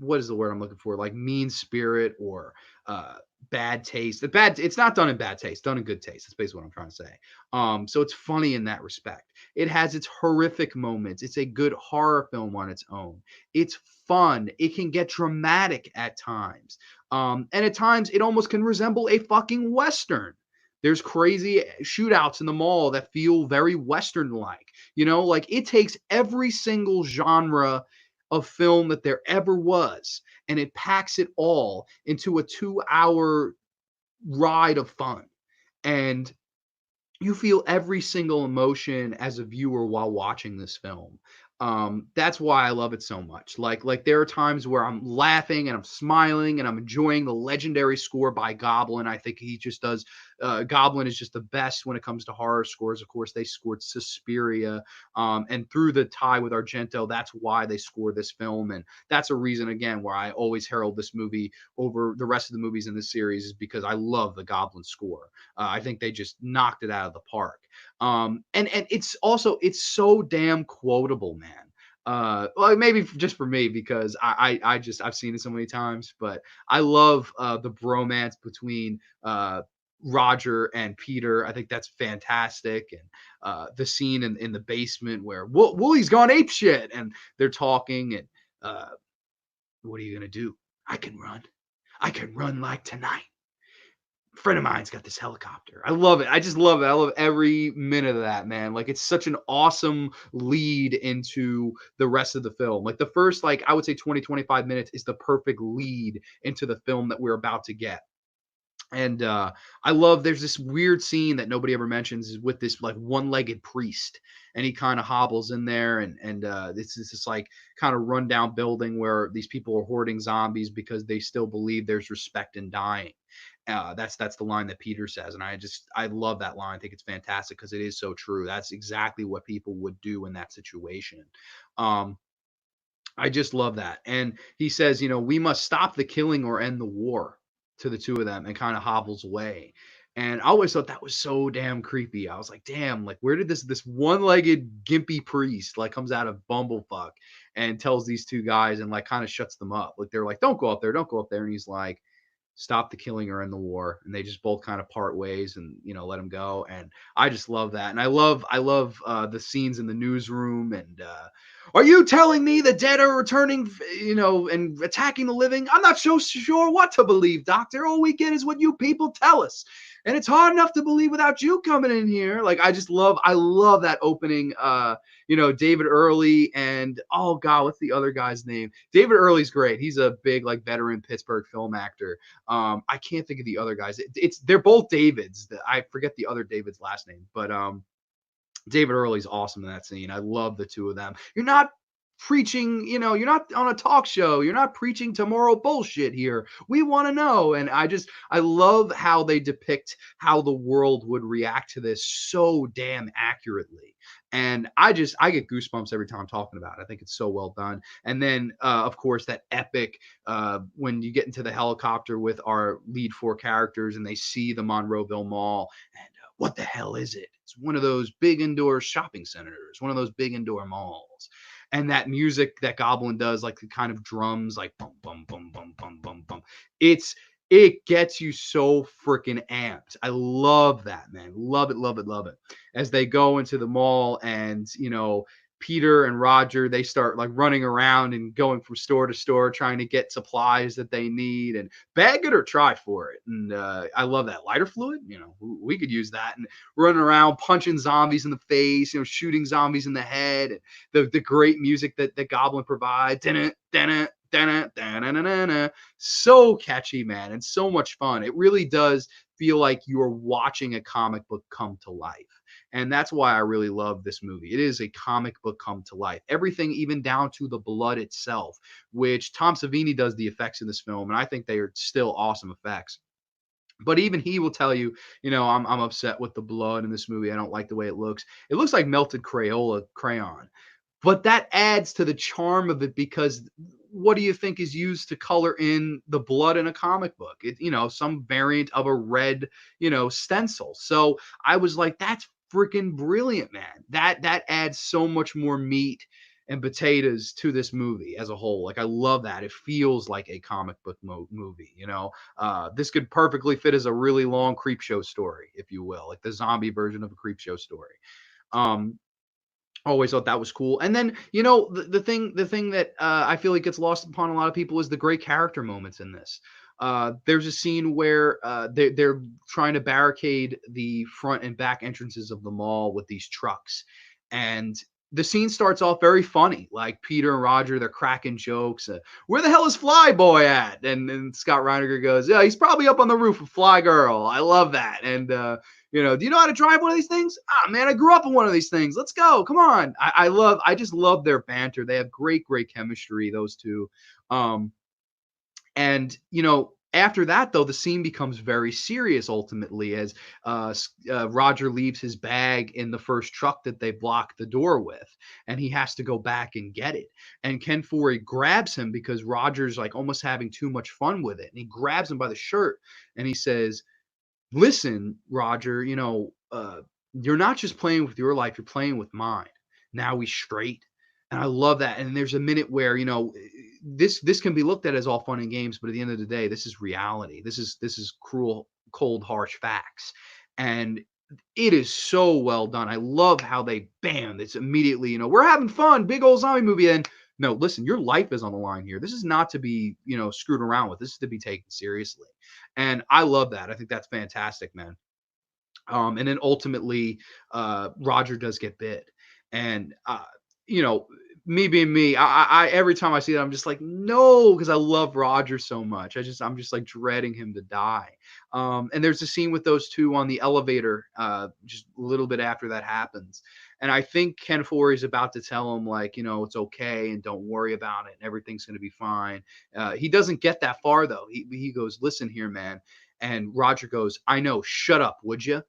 Speaker 1: what is the word I'm looking for? Like mean spirit or uh bad taste. It's not done in bad taste, done in good taste. That's basically what I'm trying to say. So it's funny in that respect. It has its horrific moments. It's a good horror film on its own. It's fun. It can get dramatic at times. And at times it almost can resemble a fucking western. There's crazy shootouts in the mall that feel very western like. You know, like it takes every single genre of film that there ever was, and it packs it all into a 2 hour ride of fun. And you feel every single emotion as a viewer while watching this film. That's why I love it so much. Like there are times where I'm laughing and I'm smiling and I'm enjoying the legendary score by Goblin. I think he just does. Goblin is just the best when it comes to horror scores. Of course, they scored Suspiria, and through the tie with Argento, that's why they scored this film, and that's a reason again where I always herald this movie over the rest of the movies in this series is because I love the Goblin score. I think they just knocked it out of the park. And it's also it's so damn quotable, man. Well, maybe just for me because I just I've seen it so many times, but I love the bromance between Roger and Peter. I think that's fantastic, and the scene in the basement where Wooly's gone ape shit, and they're talking, and uh, what are you gonna do? I can run. I can run like tonight. Friend of mine's got this helicopter. I love it. I just love it. I love every minute of that, man. Like it's such an awesome lead into the rest of the film. Like the first, like I would say 20, 25 minutes is the perfect lead into the film that we're about to get. And I love there's this weird scene that nobody ever mentions is with this like one-legged priest, and he kind of hobbles in there, and this is this like kind of rundown building where these people are hoarding zombies because they still believe there's respect in dying. That's the line that Peter says, and I love that line. I think it's fantastic because it is so true. That's exactly what people would do in that situation. Um, I just love that. And he says, you know, we must stop the killing or end the war to the two of them and kind of hobbles away. And I always thought that was so damn creepy. I was like, damn, like where did this one-legged gimpy priest like comes out of Bumblefuck and tells these two guys and like kind of shuts them up. Like they're like, don't go up there, don't go up there. And he's like, stop the killing or end the war, and they just both kind of part ways and let him go. And I just love that, and I love the scenes in the newsroom. And are you telling me the dead are returning, and attacking the living? I'm not so sure what to believe, doctor. All we get is what you people tell us, and it's hard enough to believe without you coming in here. Like I love that opening. David Early and oh god, what's the other guy's name? David Early's great. He's a big like veteran Pittsburgh film actor. I can't think of the other guys. They're both Davids. I forget the other David's last name, but David Early's awesome in that scene. I love the two of them. You're not preaching, you're not on a talk show. You're not preaching tomorrow bullshit here. We want to know. And I love how they depict how the world would react to this so damn accurately. And I get goosebumps every time I'm talking about it. I think it's so well done. And then, of course, that epic when you get into the helicopter with our lead four characters and they see the Monroeville Mall and what the hell is it? It's one of those big indoor shopping centers, one of those big indoor malls. And that music that Goblin does, like the kind of drums, like bum bum bum bum bum bum bum. It gets you so freaking amped. I love that, man. Love it, love it, love it. As they go into the mall and Peter and Roger, they start like running around and going from store to store trying to get supplies that they need and bag it or try for it. And I love that lighter fluid. We could use that and running around punching zombies in the face, shooting zombies in the head. And the great music that Goblin provides. So catchy, man, and so much fun. It really does feel like you're watching a comic book come to life. And that's why I really love this movie. It is a comic book come to life. Everything, even down to the blood itself, which Tom Savini does the effects in this film, and I think they are still awesome effects. But even he will tell you, I'm upset with the blood in this movie. I don't like the way it looks. It looks like melted Crayola crayon. But that adds to the charm of it because what do you think is used to color in the blood in a comic book? Some variant of a red, stencil. So I was like, that's freaking brilliant, man. That adds so much more meat and potatoes to this movie as a whole. Like I love that. It feels like a comic book movie. This could perfectly fit as a really long creep show story, if you will, like the zombie version of a creep show story. Um, Always thought that was cool. And then, the thing that I feel like gets lost upon a lot of people is the great character moments in this. There's a scene where they're trying to barricade the front and back entrances of the mall with these trucks. And the scene starts off very funny. Like Peter and Roger, they're cracking jokes. Where the hell is Fly Boy at? And Scott Reiniger goes, yeah, he's probably up on the roof of Fly Girl. I love that. And, do you know how to drive one of these things? Ah, man, I grew up in one of these things. Let's go. Come on. I just love their banter. They have great, great chemistry, those two. Um, and after that, though, the scene becomes very serious ultimately as Roger leaves his bag in the first truck that they block the door with, and he has to go back and get it. And Ken Foree grabs him because Roger's like almost having too much fun with it, and he grabs him by the shirt and he says, listen, Roger, you're not just playing with your life, you're playing with mine. Now we straight. And I love that. And there's a minute where, this can be looked at as all fun and games, but at the end of the day, this is reality. This is cruel, cold, harsh facts. And it is so well done. I love how they bam, it's immediately, we're having fun, big old zombie movie. And no, listen, your life is on the line here. This is not to be, screwed around with. This is to be taken seriously. And I love that. I think that's fantastic, man. And then ultimately, Roger does get bit, and you know, me being me, I every time I see that, I'm just like, no, because I love Roger so much. I'm just like dreading him to die. And there's a scene with those two on the elevator, just a little bit after that happens. And I think Ken Foree is about to tell him, like, it's okay and don't worry about it and everything's going to be fine. He doesn't get that far, though. He goes, listen here, man. And Roger goes, I know, shut up, would you?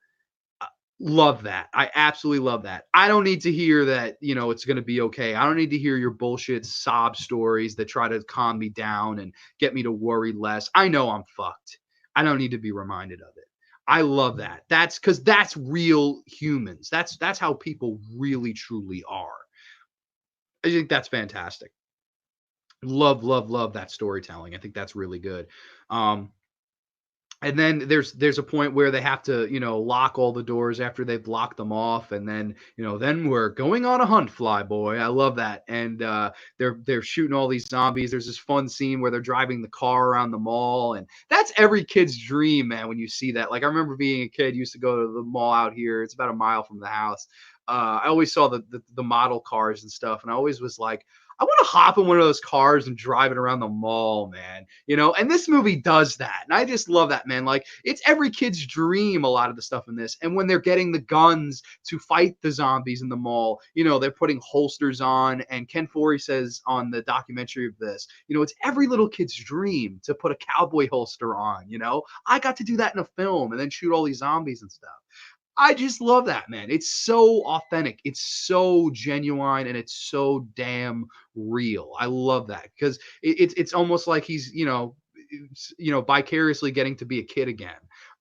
Speaker 1: Love that. I absolutely love that. I don't need to hear that, it's going to be okay. I don't need to hear your bullshit sob stories that try to calm me down and get me to worry less. I know I'm fucked. I don't need to be reminded of it. I love that. That's because that's real humans. That's how people really truly are. I think that's fantastic. Love, love, love that storytelling. I think that's really good. Um, and then there's a point where they have to lock all the doors after they've blocked them off, and then then we're going on a hunt, Fly Boy. I love that. And they're shooting all these zombies. There's this fun scene where they're driving the car around the mall, and that's every kid's dream, man, when you see that. Like I remember being a kid, used to go to the mall out here. It's about a mile from the house. I always saw the model cars and stuff, and I always was like, I want to hop in one of those cars and drive it around the mall, man. And this movie does that. And I just love that, man. Like, it's every kid's dream, a lot of the stuff in this. And when they're getting the guns to fight the zombies in the mall, they're putting holsters on. And Ken Foree says on the documentary of this, it's every little kid's dream to put a cowboy holster on. I got to do that in a film and then shoot all these zombies and stuff. I just love that, man. It's so authentic. It's so genuine and it's so damn real. I love that because it's almost like he's, vicariously getting to be a kid again.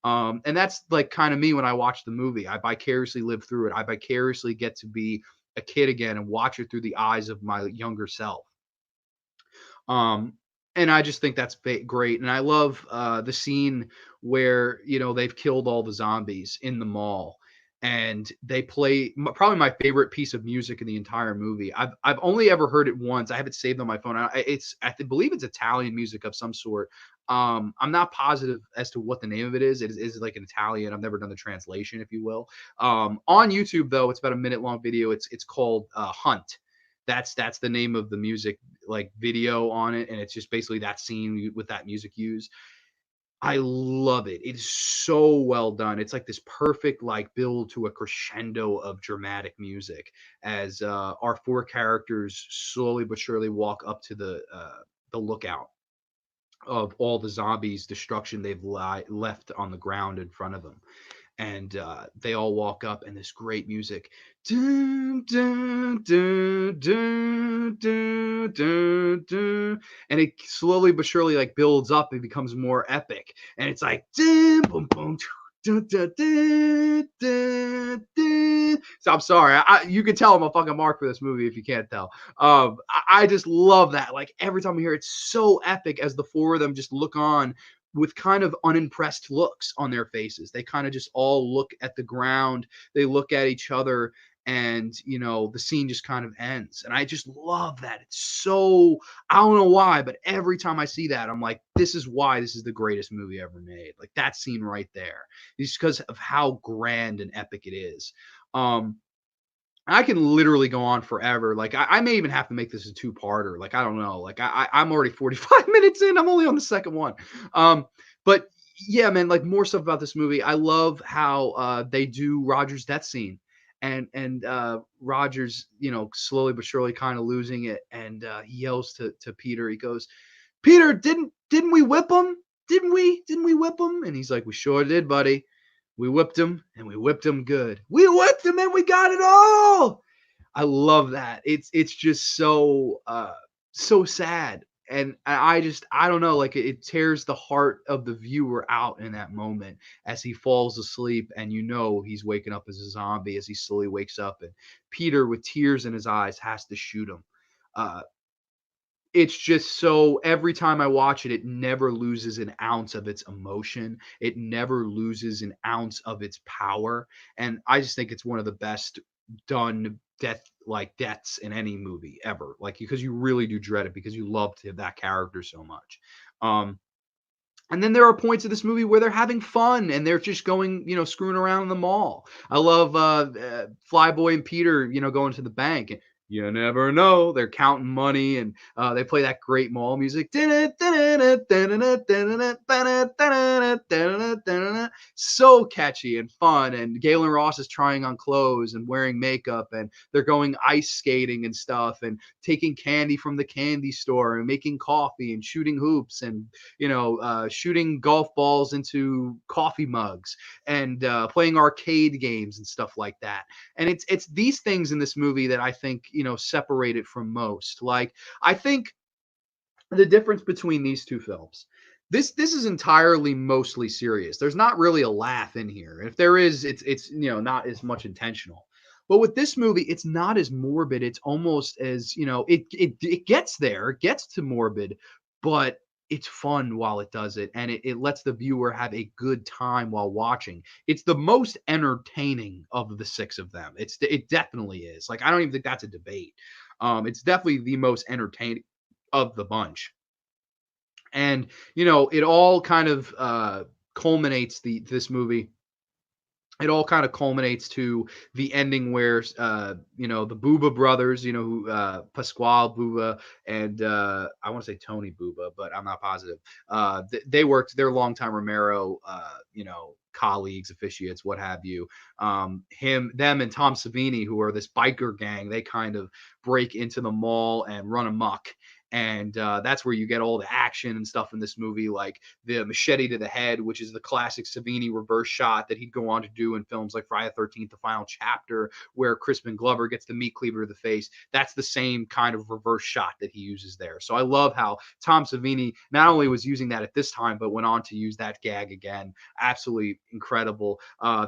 Speaker 1: And that's like kind of me when I watch the movie. I vicariously live through it. I vicariously get to be a kid again and watch it through the eyes of my younger self. Um, and I just think that's great. And I love the scene where they've killed all the zombies in the mall, and they play probably my favorite piece of music in the entire movie. I've only ever heard it once. I have it saved on my phone. Believe it's Italian music of some sort. I'm not positive as to what the name of it is. It is like an Italian. I've never done the translation, if you will. On YouTube though, it's about a minute long video. It's called Hunt. That's the name of the music like video on it, and it's just basically that scene with that music used. I love it. It's so well done. It's like this perfect like build to a crescendo of dramatic music as our four characters slowly but surely walk up to the lookout. of all the zombies destruction they've left on the ground in front of them. And they all walk up, and this great music, dun, dun, dun, dun, dun, dun, dun, and it slowly but surely like builds up and becomes more epic. And it's like dun, boom, boom, dun, dun, dun, dun, dun. So I'm sorry, you can tell I'm a fucking mark for this movie if you can't tell. I just love that. Like every time I hear it, it's so epic as the four of them just look on with kind of unimpressed looks on their faces. They kind of just all look at the ground, they look at each other, and the scene just kind of ends. And I just love that. It's so, I don't know why, but every time I see that, I'm like, this is why this is the greatest movie ever made. Like that scene right there. It's because of how grand and epic it is. I can literally go on forever. Like I may even have to make this a two-parter. Like I don't know. Like I'm already 45 minutes in. I'm only on the second one. But yeah, man. Like more stuff about this movie. I love how they do Roger's death scene, and Roger's slowly but surely kind of losing it, and he yells to Peter. He goes, "Peter, didn't we whip him? Didn't we whip him?" And he's like, "We sure did, buddy. We whipped him, and we whipped him good. We whipped him, and we got it all." I love that. It's just so so sad, and I don't know, like it tears the heart of the viewer out in that moment as he falls asleep, and he's waking up as a zombie as he slowly wakes up, and Peter with tears in his eyes has to shoot him. Uh, it's just so every time I watch it, it never loses an ounce of its emotion. It never loses an ounce of its power. And I just think it's one of the best done deaths in any movie ever. Like because you really do dread it because you love that character so much. Um, and then there are points of this movie where they're having fun and they're just going, screwing around in the mall. I love Flyboy and Peter, going to the bank. You never know. They're counting money and they play that great mall music. So catchy and fun. And Galen Ross is trying on clothes and wearing makeup, and they're going ice skating and stuff, and taking candy from the candy store and making coffee and shooting hoops and shooting golf balls into coffee mugs and playing arcade games and stuff like that. And it's these things in this movie that I think separate it from most. Like I think the difference between these two films. This is entirely mostly serious. There's not really a laugh in here. If there is, it's not as much intentional. But with this movie, it's not as morbid. It's almost as it gets there. It gets to morbid, but it's fun while it does it, and it lets the viewer have a good time while watching. It's the most entertaining of the six of them. It definitely is. Like I don't even think that's a debate. It's definitely the most entertaining of the bunch. And it all kind of culminates this movie. It all kind of culminates to the ending where the Booba brothers, who Pasquale Booba and I want to say Tony Booba, but I'm not positive. They worked, they're longtime Romero colleagues, officiates, what have you. Them and Tom Savini, who are this biker gang, they kind of break into the mall and run amok. And that's where you get all the action and stuff in this movie, like the machete to the head, which is the classic Savini reverse shot that he'd go on to do in films like Friday the 13th, The Final Chapter, where Crispin Glover gets the meat cleaver to the face. That's the same kind of reverse shot that he uses there. So I love how Tom Savini not only was using that at this time, but went on to use that gag again. Absolutely incredible.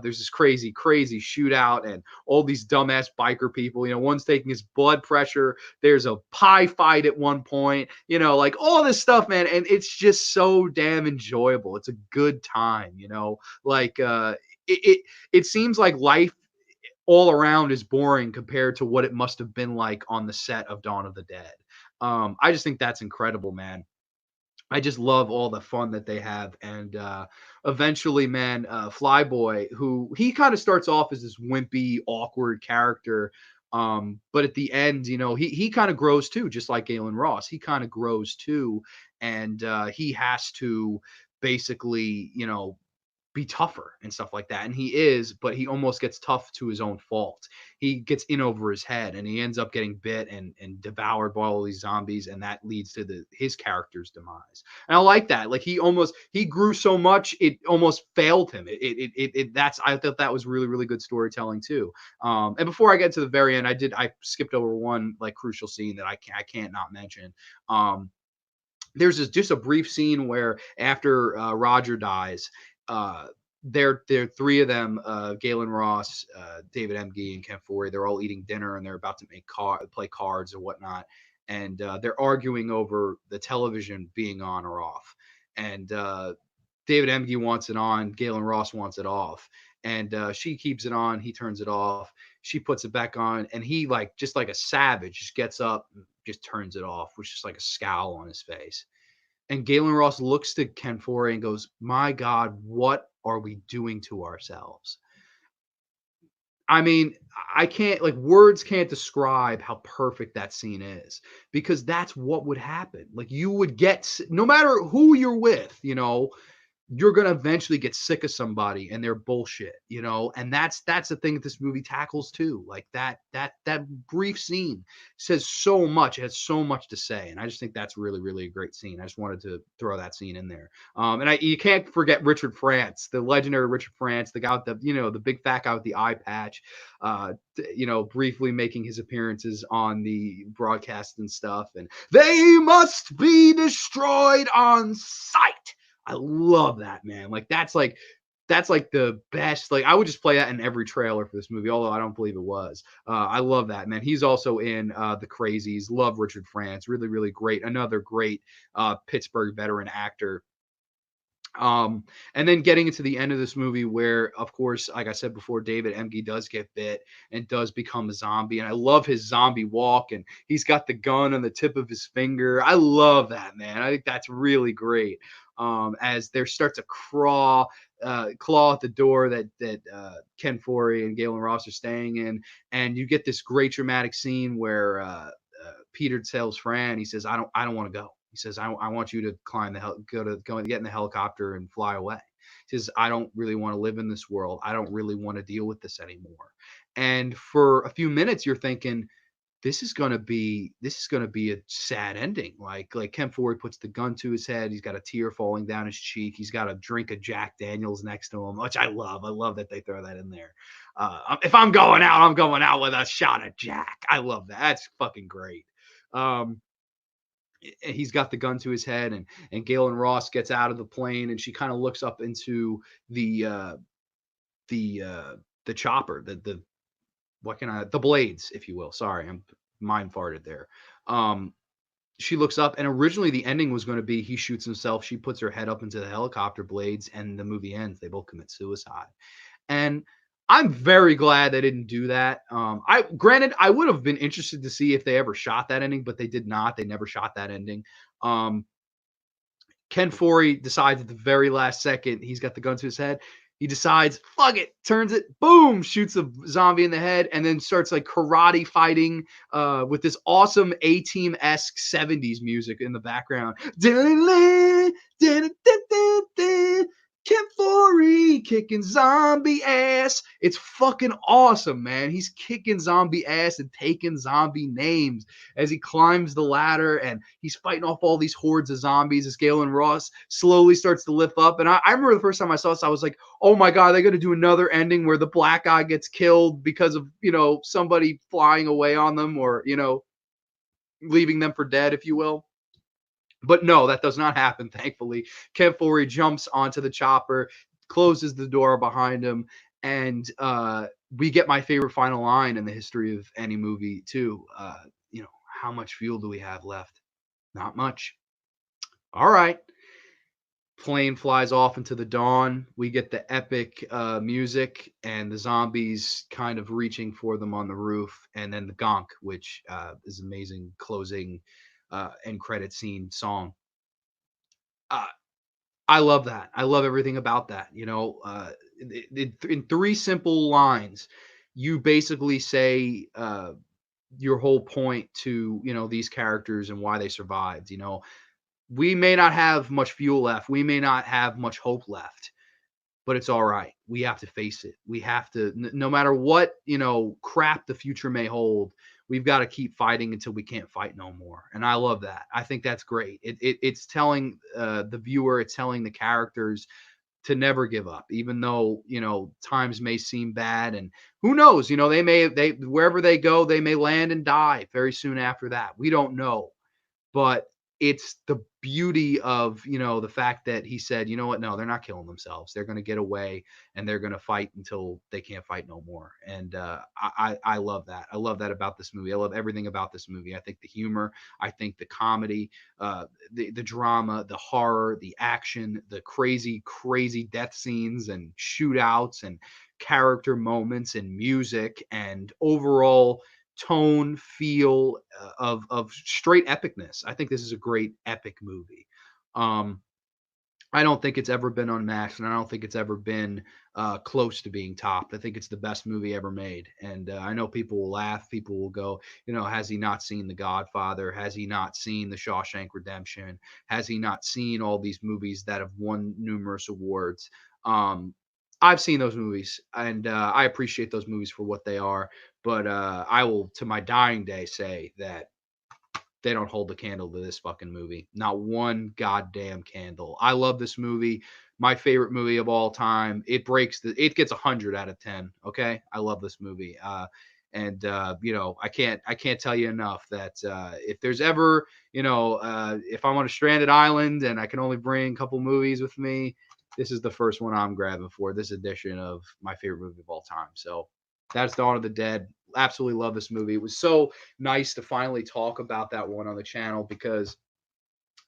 Speaker 1: There's this crazy shootout and all these dumbass biker people. One's taking his blood pressure. There's a pie fight at one point, like all this stuff, man. And it's just so damn enjoyable. It's a good time, like it seems like life all around is boring compared to what it must have been like on the set of Dawn of the Dead. I just think that's incredible, man. I just love all the fun that they have. And eventually, man, Flyboy, who he kind of starts off as this wimpy, awkward character. But at the end, he kind of grows too, just like Galen Ross. He kind of grows too. And he has to basically, be tougher and stuff like that. And he is, but he almost gets tough to his own fault. He gets in over his head and he ends up getting bit and devoured by all these zombies, and that leads to his character's demise. And I like that. Like he grew so much it almost failed him. That's I thought that was really, really good storytelling too. And before I get to the very end, I skipped over one like crucial scene that I can't not mention. There's just a brief scene where after Roger dies, uh, they're three of them, Galen Ross, David Emge, and Ken Foree. They're all eating dinner and they're about to play cards or whatnot, and they're arguing over the television being on or off. And David Emge wants it on, Galen Ross wants it off, and she keeps it on. He turns it off. She puts it back on, and he like just like a savage just gets up, and just turns it off, with just like a scowl on his face. And Galen Ross looks to Ken Foree and goes, "My God, what are we doing to ourselves?" I mean, I can't like words can't describe how perfect that scene is, because that's what would happen. Like you would get, no matter who you're with, you're gonna eventually get sick of somebody and their bullshit, and that's the thing that this movie tackles too. Like that brief scene says so much. It has so much to say, and I just think that's really, really a great scene. I just wanted to throw that scene in there. And you can't forget Richard France, the legendary Richard France, the guy with the big fat guy with the eye patch, briefly making his appearances on the broadcast and stuff. And they must be destroyed on sight. I love that, man. Like that's like the best. Like I would just play that in every trailer for this movie, although I don't believe it was. I love that, man. He's also in The Crazies. Love Richard France. Really, really great. Another great Pittsburgh veteran actor. And then getting into the end of this movie where, of course, like I said before, David Emge does get bit and does become a zombie. And I love his zombie walk, and he's got the gun on the tip of his finger. I love that, man. I think that's really great. As there starts to claw at the door that Ken Foree and Galen Ross are staying in, and you get this great dramatic scene where Peter tells Fran, he says, I don't want to go. He says, I want you to climb get in the helicopter and fly away. He says, I don't really want to live in this world. I don't really want to deal with this anymore. And for a few minutes, you're thinking, this is gonna be a sad ending. Like Ken Foree puts the gun to his head. He's got a tear falling down his cheek. He's got a drink of Jack Daniels next to him, which I love. I love that they throw that in there. If I'm going out, I'm going out with a shot of Jack. I love that. That's fucking great. He's got the gun to his head, and Galen Ross gets out of the plane, and she kind of looks up into the chopper, the blades, if you will. Sorry, I'm mind farted there. She looks up, and originally the ending was going to be he shoots himself, she puts her head up into the helicopter blades, and the movie ends. They both commit suicide. And I'm very glad they didn't do that. I would have been interested to see if they ever shot that ending, but they did not. They never shot that ending. Ken Foree decides at the very last second, he's got the gun to his head. He decides, fuck it, turns it, boom, shoots a zombie in the head, and then starts like karate fighting with this awesome A-Team-esque 70s music in the background. Ken Foree kicking zombie ass. It's fucking awesome, man. He's kicking zombie ass and taking zombie names as he climbs the ladder, and he's fighting off all these hordes of zombies as Galen Ross slowly starts to lift up. And I remember the first time I saw this, I was like, oh my God, they're going to do another ending where the black guy gets killed because of, somebody flying away on them, or, leaving them for dead, if you will. But no, that does not happen, thankfully. Ken Foree jumps onto the chopper, closes the door behind him, and we get my favorite final line in the history of any movie, too. How much fuel do we have left? Not much. All right. Plane flies off into the dawn. We get the epic music and the zombies kind of reaching for them on the roof, and then the gonk, which is amazing closing end credit scene song. I love that. I love everything about that. In three simple lines, you basically say your whole point to these characters and why they survived. We may not have much fuel left. We may not have much hope left. but it's all right. We have to face it. We have to, no matter what, crap the future may hold, we've got to keep fighting until we can't fight no more. And I love that. I think that's great. It's telling the viewer, it's telling the characters to never give up, even though, times may seem bad. And who knows, they wherever they go, they may land and die very soon after that. We don't know, but it's the beauty of, the fact that he said, you know what, no, they're not killing themselves, they're going to get away, and they're going to fight until they can't fight no more. And I love that. I love that about this movie. I love everything about this movie. I think the humor, I think the comedy, the drama, the horror, the action, the crazy death scenes and shootouts and character moments and music and overall tone, feel of straight epicness. I think this is a great epic movie. Um, I don't think it's ever been unmatched, and I don't think it's ever been close to being topped. I think it's the best movie ever made. And I know people will laugh. People will go, has he not seen The Godfather? Has he not seen The Shawshank Redemption? Has he not seen all these movies that have won numerous awards? Um, I've seen those movies, and I appreciate those movies for what they are. But I will, to my dying day, say that they don't hold the candle to this fucking movie. Not one goddamn candle. I love this movie. My favorite movie of all time. It gets 100 out of 10. Okay. I love this movie. And I can't tell you enough that if there's ever, if I'm on a stranded island and I can only bring a couple movies with me, this is the first one I'm grabbing for this edition of my favorite movie of all time. So that's Dawn of the Dead. Absolutely love this movie. It was so nice to finally talk about that one on the channel because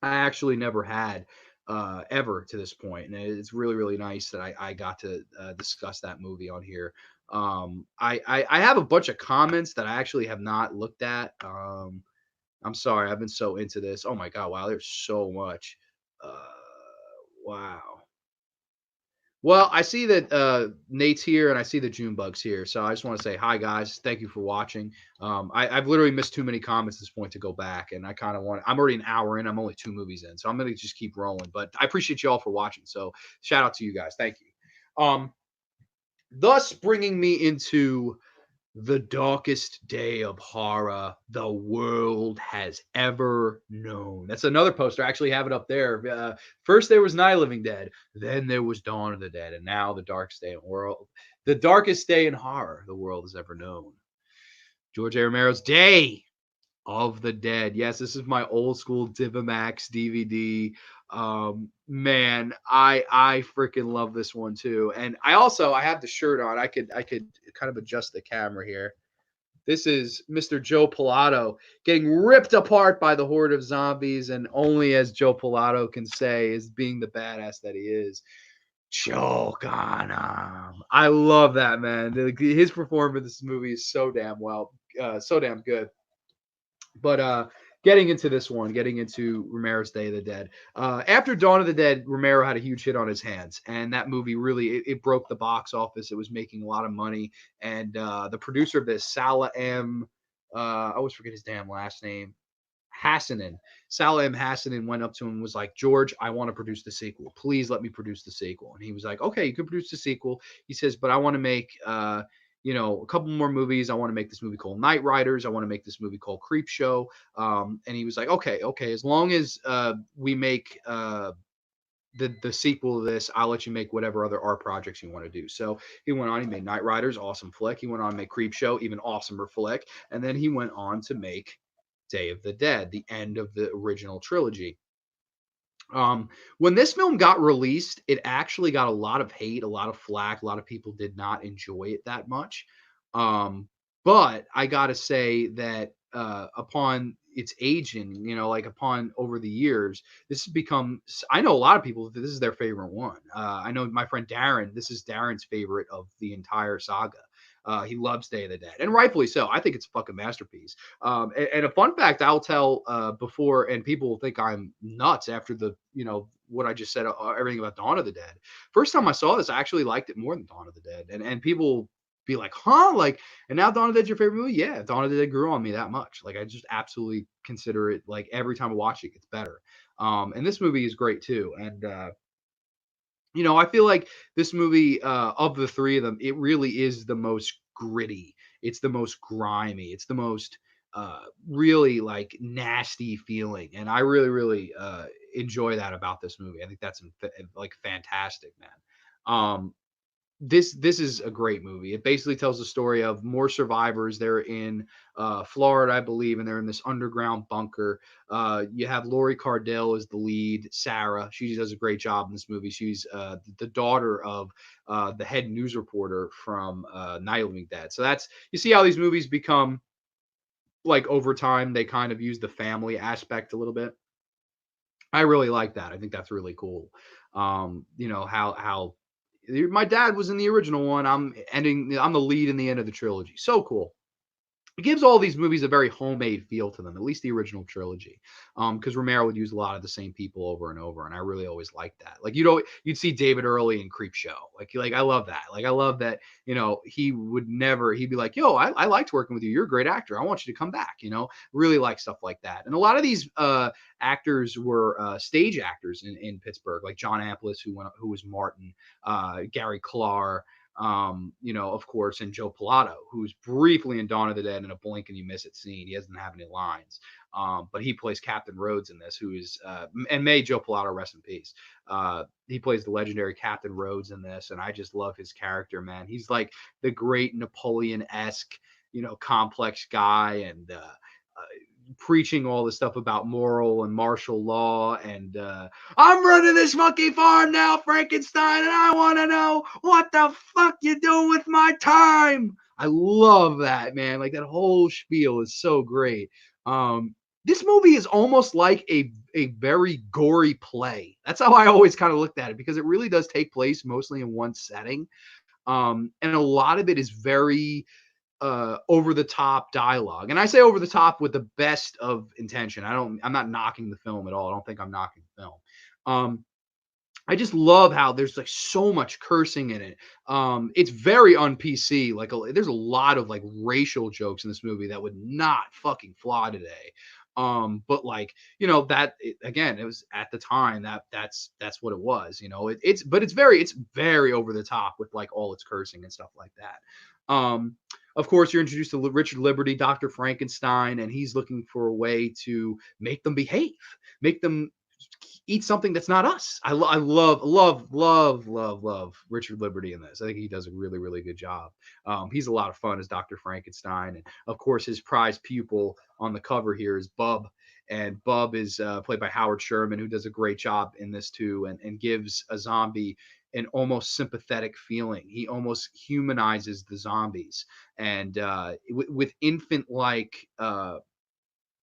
Speaker 1: I actually never had ever to this point, and it's really nice that I got to discuss that movie on here. I have a bunch of comments that I actually have not looked at. I'm sorry, I've been so into this. Oh my god, wow, there's so much. Uh, wow. Well, I see that Nate's here and I see the Junebug's here. So I just want to say hi, guys. Thank you for watching. I've literally missed too many comments at this point to go back. And I kind of I'm already an hour in. I'm only 2 movies in. So I'm going to just keep rolling. But I appreciate you all for watching. So shout out to you guys. Thank you. Thus bringing me into the darkest day of horror the world has ever known. That's another poster. I actually have it up there. First there was Night of the Living Dead, then there was Dawn of the Dead, and now the darkest day in the world. The darkest day in horror the world has ever known. George Romero's Day of the Dead. Yes, this is my old school Divimax DVD. Man, I freaking love this one too. And I have the shirt on. I could kind of adjust the camera here. This is Mr. Joe Pilato getting ripped apart by the horde of zombies, and only as Joe Pilato can say is being the badass that he is. Choke on him. I love that, man. His performance in this movie is so damn good. But getting into this one, getting into Romero's Day of the Dead. After Dawn of the Dead, Romero had a huge hit on his hands, and that movie really it broke the box office. It was making a lot of money, and the producer of this, Salah M. I always forget his damn last name. Hassanin. Salah M. Hassanin went up to him and was like, George, I want to produce the sequel. Please let me produce the sequel. And he was like, okay, you can produce the sequel. He says, but I want to make a couple more movies. I want to make this movie called Night Riders. I want to make this movie called Creep Show. And he was like, okay, as long as we make the sequel to this, I'll let you make whatever other art projects you want to do. So he went on, he made Night Riders, awesome flick. He went on to make Creep Show, even awesomer flick. And then he went on to make Day of the Dead, the end of the original trilogy. When this film got released, it actually got a lot of hate, a lot of flack. A lot of people did not enjoy it that much. But I gotta say that upon its aging, like upon over the years, this has become. I know a lot of people. This is their favorite one. I know my friend Darren. This is Darren's favorite of the entire saga. He loves Day of the Dead, and rightfully so. I think it's a fucking masterpiece. And a fun fact I'll tell before, and people will think I'm nuts after what I just said, everything about Dawn of the Dead. First time I saw this, I actually liked it more than Dawn of the Dead, and people be like, huh? Like, and now Dawn of the Dead's your favorite movie? Yeah, Dawn of the Dead grew on me that much. Like, I just absolutely consider it, like, every time I watch it, it gets better. And this movie is great too. And I feel like this movie, of the three of them, it really is the most gritty. It's the most grimy. It's the most really like nasty feeling, and I really, really enjoy that about this movie. I think that's like fantastic, man. Um, this is a great movie. It basically tells the story of more survivors. They're in Florida, I believe, and they're in this underground bunker. You have Lori Cardell as the lead. Sarah, she does a great job in this movie. She's the daughter of the head news reporter from Night of the Living Dead. So that's, you see how these movies become, like, over time they kind of use the family aspect a little bit. I really like that. I think that's really cool. How my dad was in the original one. I'm the lead in the end of the trilogy. So cool. It gives all these movies a very homemade feel to them, at least the original trilogy. Because Romero would use a lot of the same people over and over, and I really always liked that. Like, you'd see David Early in Creep Show. Like I love that. Like, I love that. He would never. He'd be like, "Yo, I liked working with you. You're a great actor. I want you to come back." Really like stuff like that. And a lot of these actors were stage actors in Pittsburgh, like John Amplis, who was Martin, Gary Clark, of course, and Joe Pilato, who's briefly in Dawn of the Dead in a blink and you miss it scene. He doesn't have any lines, but he plays Captain Rhodes in this, who is, and may Joe Pilato rest in peace. He plays the legendary Captain Rhodes in this, and I just love his character, man. He's like the great Napoleon-esque, complex guy, and preaching all the stuff about moral and martial law, and I'm running this monkey farm now, Frankenstein, and I want to know what the fuck you doing with my time. I love that, man. Like, that whole spiel is so great. This movie is almost like a very gory play. That's how I always kind of looked at it, because it really does take place mostly in one setting. And a lot of it is very over the top dialogue. And I say over the top with the best of intention. I'm not knocking the film at all. I don't think I'm knocking the film. Um, I just love how there's like so much cursing in it. It's very un PC. Like, there's a lot of like racial jokes in this movie that would not fucking fly today. But like, again, it was at the time that's what it was. It's very over the top with like all its cursing and stuff like that. Of course, you're introduced to Richard Liberty, Dr. Frankenstein, and he's looking for a way to make them behave, make them eat something that's not us. I love, love, love, love, love Richard Liberty in this. I think he does a really, really good job. He's a lot of fun as Dr. Frankenstein. And of course, his prize pupil on the cover here is Bub. And Bub is played by Howard Sherman, who does a great job in this too, and gives a zombie an almost sympathetic feeling. He almost humanizes the zombies, and with infant like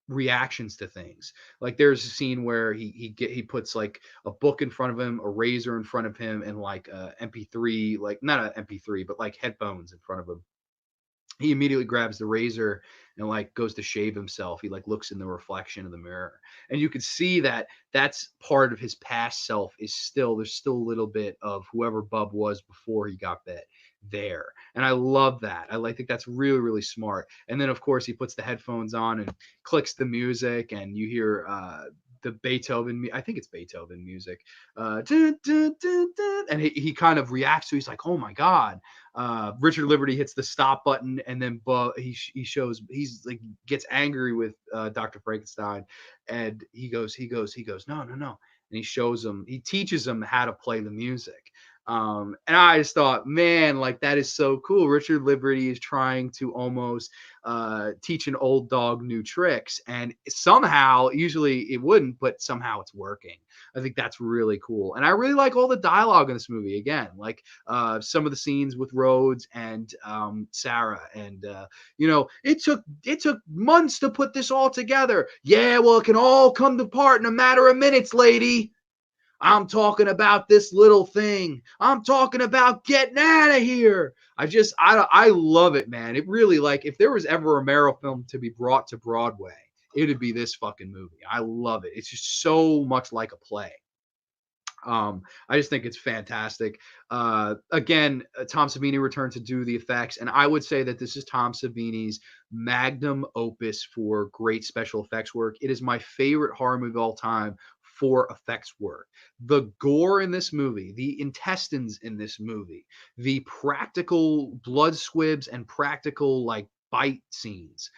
Speaker 1: reactions to things. Like, there's a scene where he puts like a book in front of him, a razor in front of him, and like a MP3, like not an MP3, but like headphones in front of him. He immediately grabs the razor and like goes to shave himself. He like looks in the reflection of the mirror, and you can see that that's part of his past self. There's still a little bit of whoever Bub was before he got bit there, and I love that. Think that's really, really smart. And then of course he puts the headphones on and clicks the music, and you hear the Beethoven, I think it's Beethoven music, dun, dun, dun, dun, and he kind of reacts to. He's like, oh my god. Richard Liberty hits the stop button, and then he shows, he's like, gets angry with Dr. Frankenstein, and he goes, no, no, no, and he teaches him how to play the music. And I just thought, man, like, that is so cool. Richard Liberty is trying to almost teach an old dog new tricks, and somehow, usually it wouldn't, but somehow it's working. I think that's really cool, and I really like all the dialogue in this movie. Again, like some of the scenes with Rhodes and Sarah, and it took months to put this all together. Yeah, well, it can all come apart in a matter of minutes, lady. I'm talking about this little thing. I'm talking about getting out of here. I love it, man. It really, like, if there was ever a Romero film to be brought to Broadway, it'd be this fucking movie. I love it. It's just so much like a play. I just think it's fantastic. Again, Tom Savini returned to do the effects, and I would say that this is Tom Savini's magnum opus for great special effects work. It is my favorite horror movie of all time for effects work. The gore in this movie, the intestines in this movie, the practical blood squibs and practical like bite scenes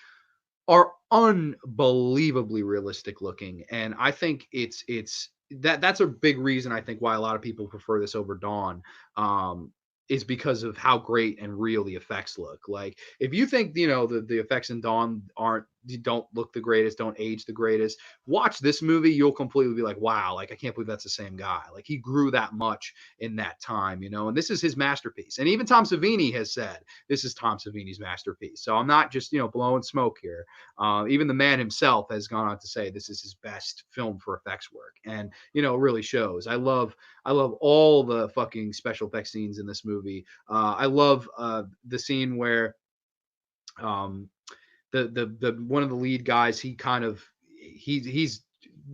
Speaker 1: are unbelievably realistic looking, and I think it's that's a big reason I think why a lot of people prefer this over Dawn. Is because of how great and real the effects look. Like if you think the effects in Dawn don't look the greatest, don't age the greatest, watch this movie, you'll completely be like, wow, like I can't believe that's the same guy. Like he grew that much in that time, and this is his masterpiece. And even Tom Savini has said this is Tom Savini's masterpiece. So I'm not just blowing smoke here. Even the man himself has gone on to say this is his best film for effects work, and it really shows. I love all the fucking special effects scenes in this movie. I love the scene where um, the one of the lead guys, he's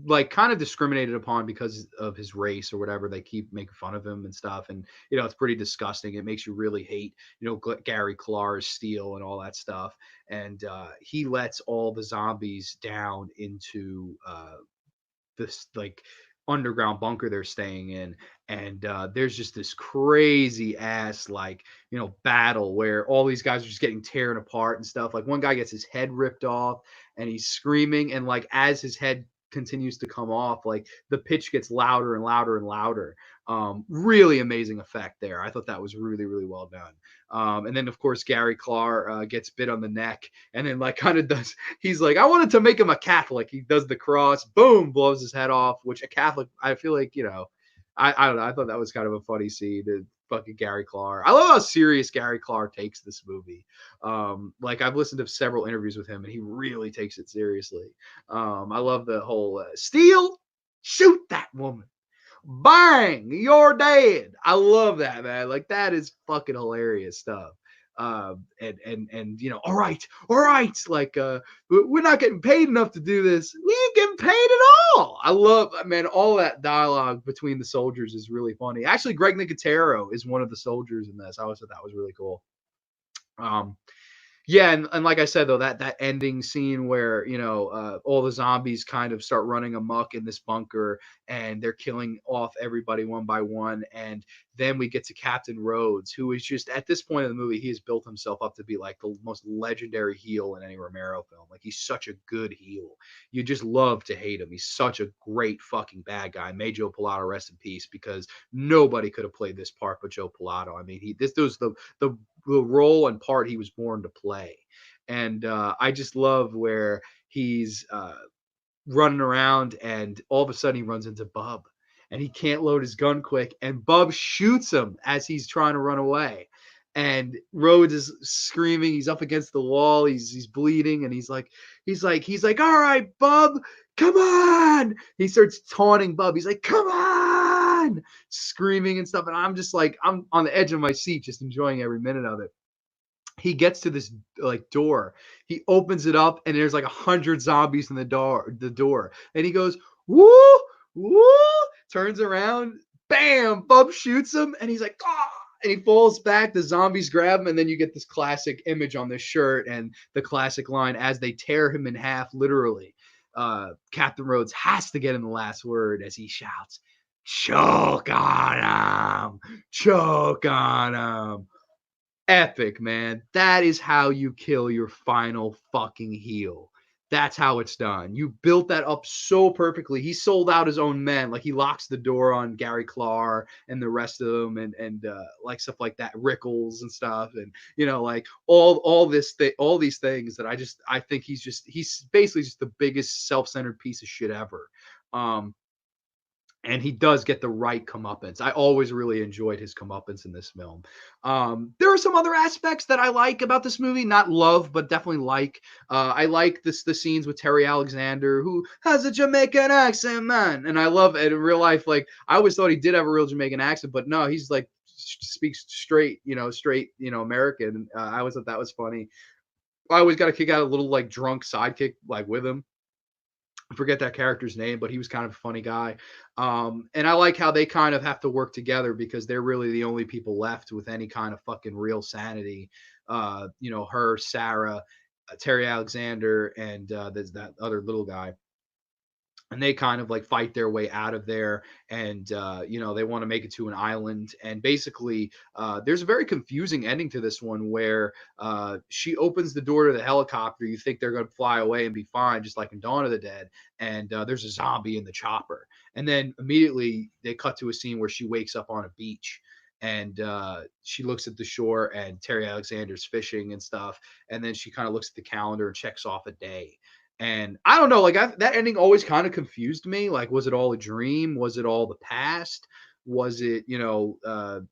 Speaker 1: like kind of discriminated upon because of his race or whatever. They keep making fun of him and stuff, and it's pretty disgusting. It makes you really hate Gary Clark's steel and all that stuff. And he lets all the zombies down into this like underground bunker they're staying in, and there's just this crazy ass like battle where all these guys are just getting torn apart and stuff. Like one guy gets his head ripped off and he's screaming, and like as his head continues to come off, like the pitch gets louder and louder and louder. Really amazing effect there. I thought that was really really well done. And then of course Gary Clark gets bit on the neck, and then like kind of does, he's like, I wanted to make him a Catholic. He does the cross, boom, blows his head off, which a Catholic, I feel like, I don't know. I thought that was kind of a funny scene. Fucking Gary Clark. I love how serious Gary Clark takes this movie. Like I've listened to several interviews with him, and he really takes it seriously. I love the whole Steel, shoot that woman. Bang, you're dead. I love that, man. Like that is fucking hilarious stuff. And all right, like we're not getting paid enough to do this. We ain't getting paid at all. I love, man, all that dialogue between the soldiers is really funny. Actually, Greg Nicotero is one of the soldiers in this. I always thought that was really cool. Yeah, and like I said though, that ending scene where all the zombies kind of start running amok in this bunker, and they're killing off everybody one by one, and then we get to Captain Rhodes, who is just at this point in the movie, he has built himself up to be like the most legendary heel in any Romero film. Like he's such a good heel, you just love to hate him. He's such a great fucking bad guy. May Joe Pilato rest in peace, because nobody could have played this part but Joe Pilato. I mean, this was the role and part he was born to play. And I just love where he's running around, and all of a sudden he runs into Bub, and he can't load his gun quick, and Bub shoots him as he's trying to run away. And Rhodes is screaming. He's up against the wall. He's bleeding, and he's like, all right, Bub, come on. He starts taunting Bub. He's like, come on, screaming and stuff. And I'm just like, I'm on the edge of my seat, just enjoying every minute of it. He gets to this like door. He opens it up, and there's like 100 zombies in the door. And he goes, woo, woo, turns around, bam, Bub shoots him, and he's like, ah, and he falls back. The zombies grab him, and then you get this classic image on this shirt and the classic line as they tear him in half, literally. Captain Rhodes has to get in the last word as he shouts, choke on him, choke on him. Epic, man. That is how you kill your final fucking heel. That's how it's done. You built that up so perfectly. He sold out his own men. Like he locks the door on Gary Clark and the rest of them, and like stuff like that, Rickles and stuff, and like all these things that I think he's basically just the biggest self-centered piece of shit ever. And he does get the right comeuppance. I always really enjoyed his comeuppance in this film. There are some other aspects that I like about this movie, not love, but definitely like. I like the scenes with Terry Alexander, who has a Jamaican accent, man. And I love it in real life. Like I always thought he did have a real Jamaican accent, but no, he's like speaks straight American. I always thought that was funny. I always got a kick out of a little like drunk sidekick like with him. I forget that character's name, but he was kind of a funny guy. And I like how they kind of have to work together, because they're really the only people left with any kind of fucking real sanity. Her, Sarah, Terry Alexander, and there's that other little guy. and they kind of like fight their way out of there, and they want to make it to an island, and basically there's a very confusing ending to this one where she opens the door to the helicopter. You think they're going to fly away and be fine, just like in Dawn of the Dead, and there's a zombie in the chopper, and then immediately they cut to a scene where she wakes up on a beach, and she looks at the shore, and Terry Alexander's fishing and stuff, and then she kind of looks at the calendar and checks off a day. And I don't know, like that ending always kind of confused me. Like, was it all a dream? Was it all the past? Was it,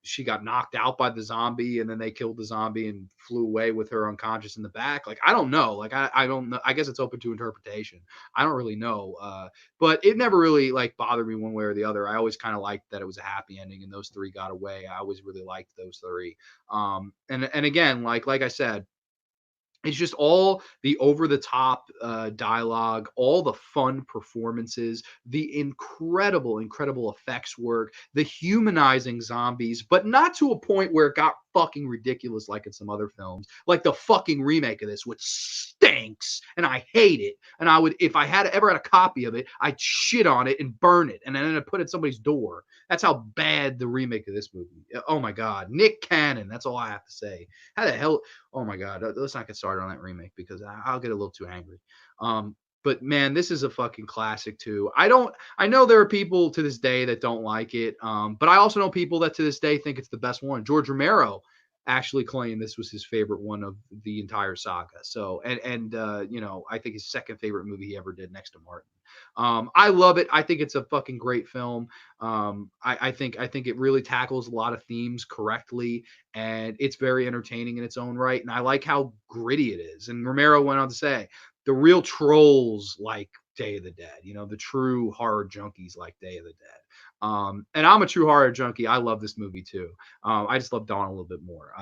Speaker 1: she got knocked out by the zombie and then they killed the zombie and flew away with her unconscious in the back? Like, I don't know. Like, I don't know. I guess it's open to interpretation. I don't really know. But it never really like bothered me one way or the other. I always kind of liked that it was a happy ending and those three got away. I always really liked those three. And again, like I said, it's just all the over the top dialogue, all the fun performances, the incredible effects work, the humanizing zombies, but not to a point where it got fucking ridiculous like in some other films. Like the fucking remake of this, which stinks and I hate it. And I would, if I had ever had a copy of it, I'd shit on it and burn it and then I'd put it at somebody's door. That's how bad the remake of this movie. Oh my God. Nick Cannon. That's all I have to say. How the hell? Oh my God, let's not get started on that remake because I'll get a little too angry. But man, this is a fucking classic too. I know there are people to this day that don't like it, but I also know people that to this day think it's the best one. George Romero actually claimed this was his favorite one of the entire saga. So, I think his second favorite movie he ever did next to Martin. I love it. I think it's a fucking great film. I think it really tackles a lot of themes correctly, and it's very entertaining in its own right. And I like how gritty it is. And Romero went on to say, the real trolls like Day of the Dead, the true horror junkies like Day of the Dead. And I'm a true horror junkie. I love this movie too. I just love Dawn a little bit more.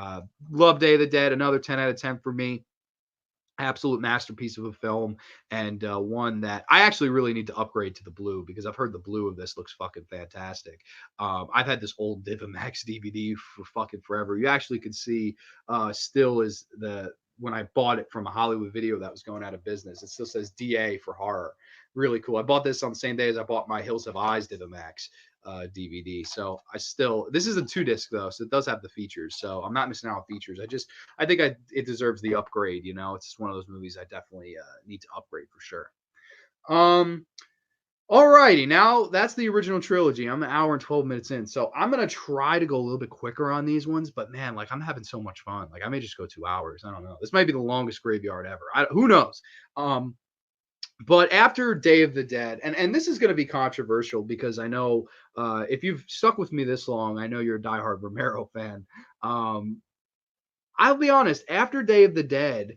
Speaker 1: Love Day of the Dead. Another 10 out of 10 for me. Absolute masterpiece of a film, and one that I actually really need to upgrade to the blue because I've heard the blue of this looks fucking fantastic. I've had this old Divimax DVD for fucking forever. You actually could see still is the when I bought it from a Hollywood Video that was going out of business. It still says DA for horror. Really cool. I bought this on the same day as I bought my Hills Have Eyes Divimax DVD. So this is a 2 disc though, so it does have the features. So I'm not missing out on features. I think it deserves the upgrade. It's just one of those movies I definitely need to upgrade for sure. Alrighty, now that's the original trilogy. I'm an hour and 12 minutes in, so I'm gonna try to go a little bit quicker on these ones. But man, like I'm having so much fun. Like I may just go 2 hours. I don't know. This might be the longest graveyard ever. Who knows? Um, but after Day of the Dead, and this is going to be controversial because I know if you've stuck with me this long, I know you're a diehard Romero fan. Um, I'll be honest, after Day of the Dead,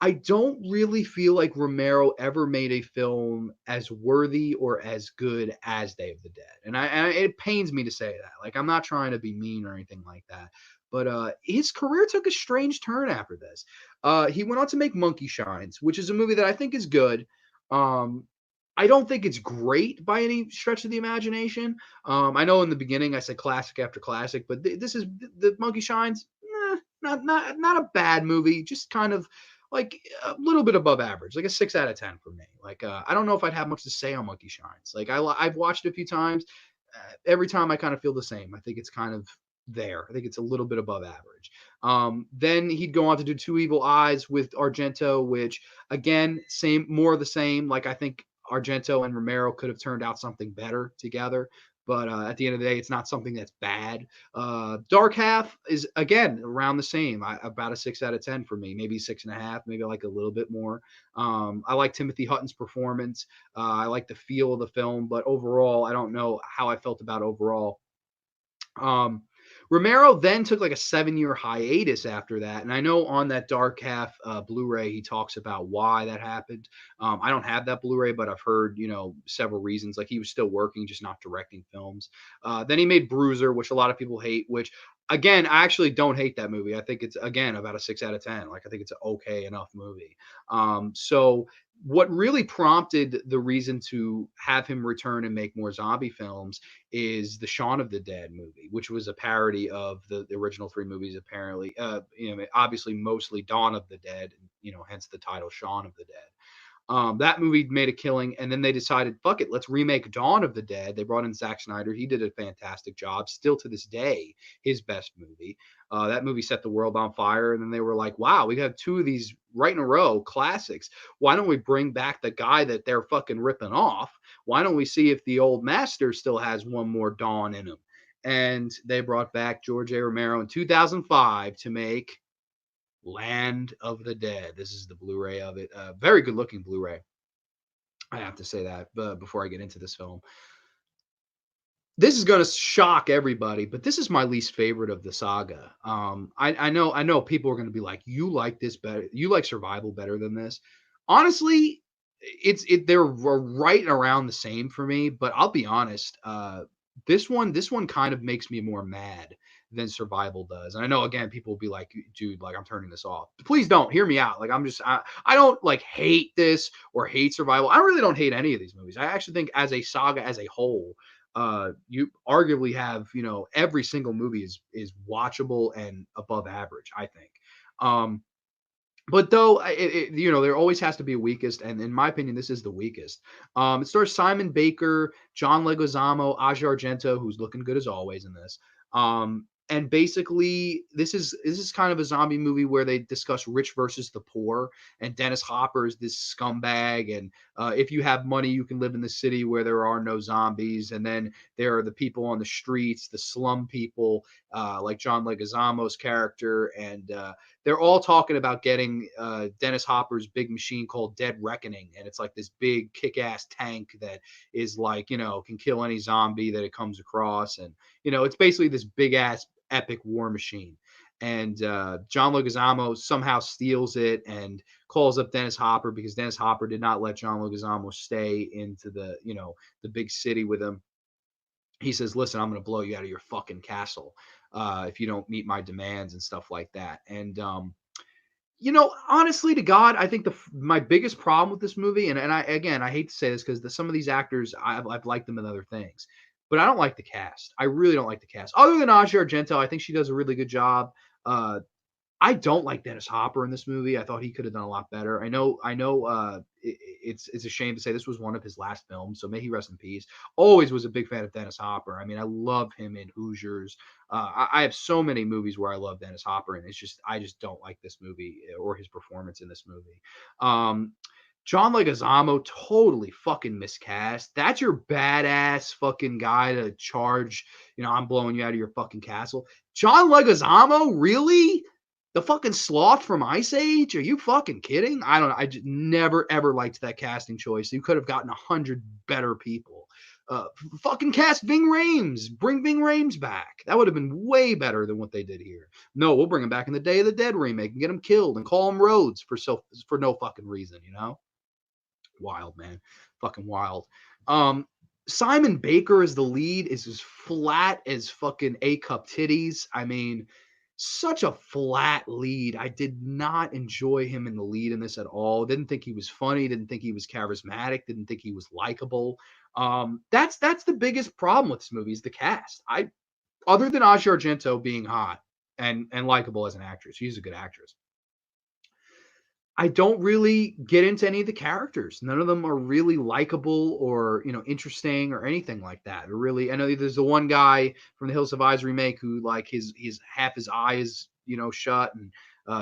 Speaker 1: I don't really feel like Romero ever made a film as worthy or as good as Day of the Dead. And it pains me to say that. Like I'm not trying to be mean or anything like that. But his career took a strange turn after this. He went on to make Monkey Shines, which is a movie that I think is good. Um, I don't think it's great by any stretch of the imagination. I know in the beginning I said classic after classic, but this is the Monkey Shines. Not a bad movie, just kind of like a little bit above average, like a 6 out of 10 for me. Like I don't know if I'd have much to say on Monkey Shines. Like I've watched it a few times. Every time I kind of feel the same. I think it's kind of there. I think it's a little bit above average. Then he'd go on to do Two Evil Eyes with Argento, which again, more of the same. Like I think Argento and Romero could have turned out something better together. But at the end of the day, it's not something that's bad. Dark Half is again around the same, about a 6 out of 10 for me, maybe 6.5, maybe like a little bit more. I like Timothy Hutton's performance. I like the feel of the film, but overall, I don't know how I felt about overall. Um, Romero then took like a 7-year hiatus after that. And I know on that Dark Half Blu-ray, he talks about why that happened. I don't have that Blu-ray, but I've heard, several reasons. Like he was still working, just not directing films. Then he made Bruiser, which a lot of people hate, which again, I actually don't hate that movie. I think it's, again, about a 6 out of 10. Like I think it's an okay enough movie. So what really prompted the reason to have him return and make more zombie films is the Shaun of the Dead movie, which was a parody of the original three movies, apparently. Obviously, mostly Dawn of the Dead, hence the title Shaun of the Dead. That movie made a killing, and then they decided, fuck it, let's remake Dawn of the Dead. They brought in Zack Snyder. He did a fantastic job. Still to this day, his best movie. That movie set the world on fire, and then they were like, wow, we have two of these right in a row classics. Why don't we bring back the guy that they're fucking ripping off? Why don't we see if the old master still has one more Dawn in him? And they brought back George A. Romero in 2005 to make Land of the Dead. This is the Blu-ray of it. Very good looking Blu-ray. I have to say that before I get into this film. This is going to shock everybody, but this is my least favorite of the saga. I know people are going to be like, you like this better, you like survival better than this. Honestly, they're right around the same for me, but I'll be honest, this one kind of makes me more mad than survival does. And I know, again, people will be like, dude, like, I'm turning this off. Please don't hear me out. Like, I don't like hate this or hate survival. I really don't hate any of these movies. I actually think as a saga as a whole, you arguably have, every single movie is watchable and above average, I think. But though there always has to be a weakest, and in my opinion, this is the weakest. It stars Simon Baker, John Leguizamo, Asia Argento, who's looking good as always in this. And basically, this is kind of a zombie movie where they discuss rich versus the poor, and Dennis Hopper is this scumbag, and if you have money, you can live in the city where there are no zombies, and then there are the people on the streets, the slum people, like John Leguizamo's character, and they're all talking about getting Dennis Hopper's big machine called Dead Reckoning, and it's like this big kick-ass tank that is like, can kill any zombie that it comes across, and it's basically this big-ass epic war machine. And John Leguizamo somehow steals it and calls up Dennis Hopper because Dennis Hopper did not let John Leguizamo stay into the big city with him. He says, listen, I'm going to blow you out of your fucking castle if you don't meet my demands and stuff like that. And, honestly to God, I think my biggest problem with this movie, and I hate to say this because some of these actors, I've liked them in other things, but I don't like the cast. I really don't like the cast. Other than Asia Argento, I think she does a really good job. I don't like Dennis Hopper in this movie. I thought he could have done a lot better. I know. It's a shame to say this was one of his last films, so may he rest in peace. Always was a big fan of Dennis Hopper. I mean, I love him in Hoosiers. I have so many movies where I love Dennis Hopper, and I just don't like this movie or his performance in this movie. John Leguizamo totally fucking miscast. That's your badass fucking guy to charge. I'm blowing you out of your fucking castle. John Leguizamo, really? The fucking sloth from Ice Age? Are you fucking kidding? I don't know. I just never ever liked that casting choice. You could have gotten 100 better people. Fucking cast Ving Rhames. Bring Ving Rhames back. That would have been way better than what they did here. No, we'll bring him back in the Day of the Dead remake and get him killed and call him Rhodes for no fucking reason, Wild, man. Fucking wild. Simon Baker as the lead is as flat as fucking A-cup titties. I mean, such a flat lead. I did not enjoy him in the lead in this at all. Didn't think he was funny. Didn't think he was charismatic. Didn't think he was likable. That's the biggest problem with this movie is the cast. Other than Asia Argento being hot and likable as an actress, she's a good actress. I don't really get into any of the characters. None of them are really likable or, interesting or anything like that. I know there's the one guy from the Hills of Eyes remake who like his half his eye is, shut, and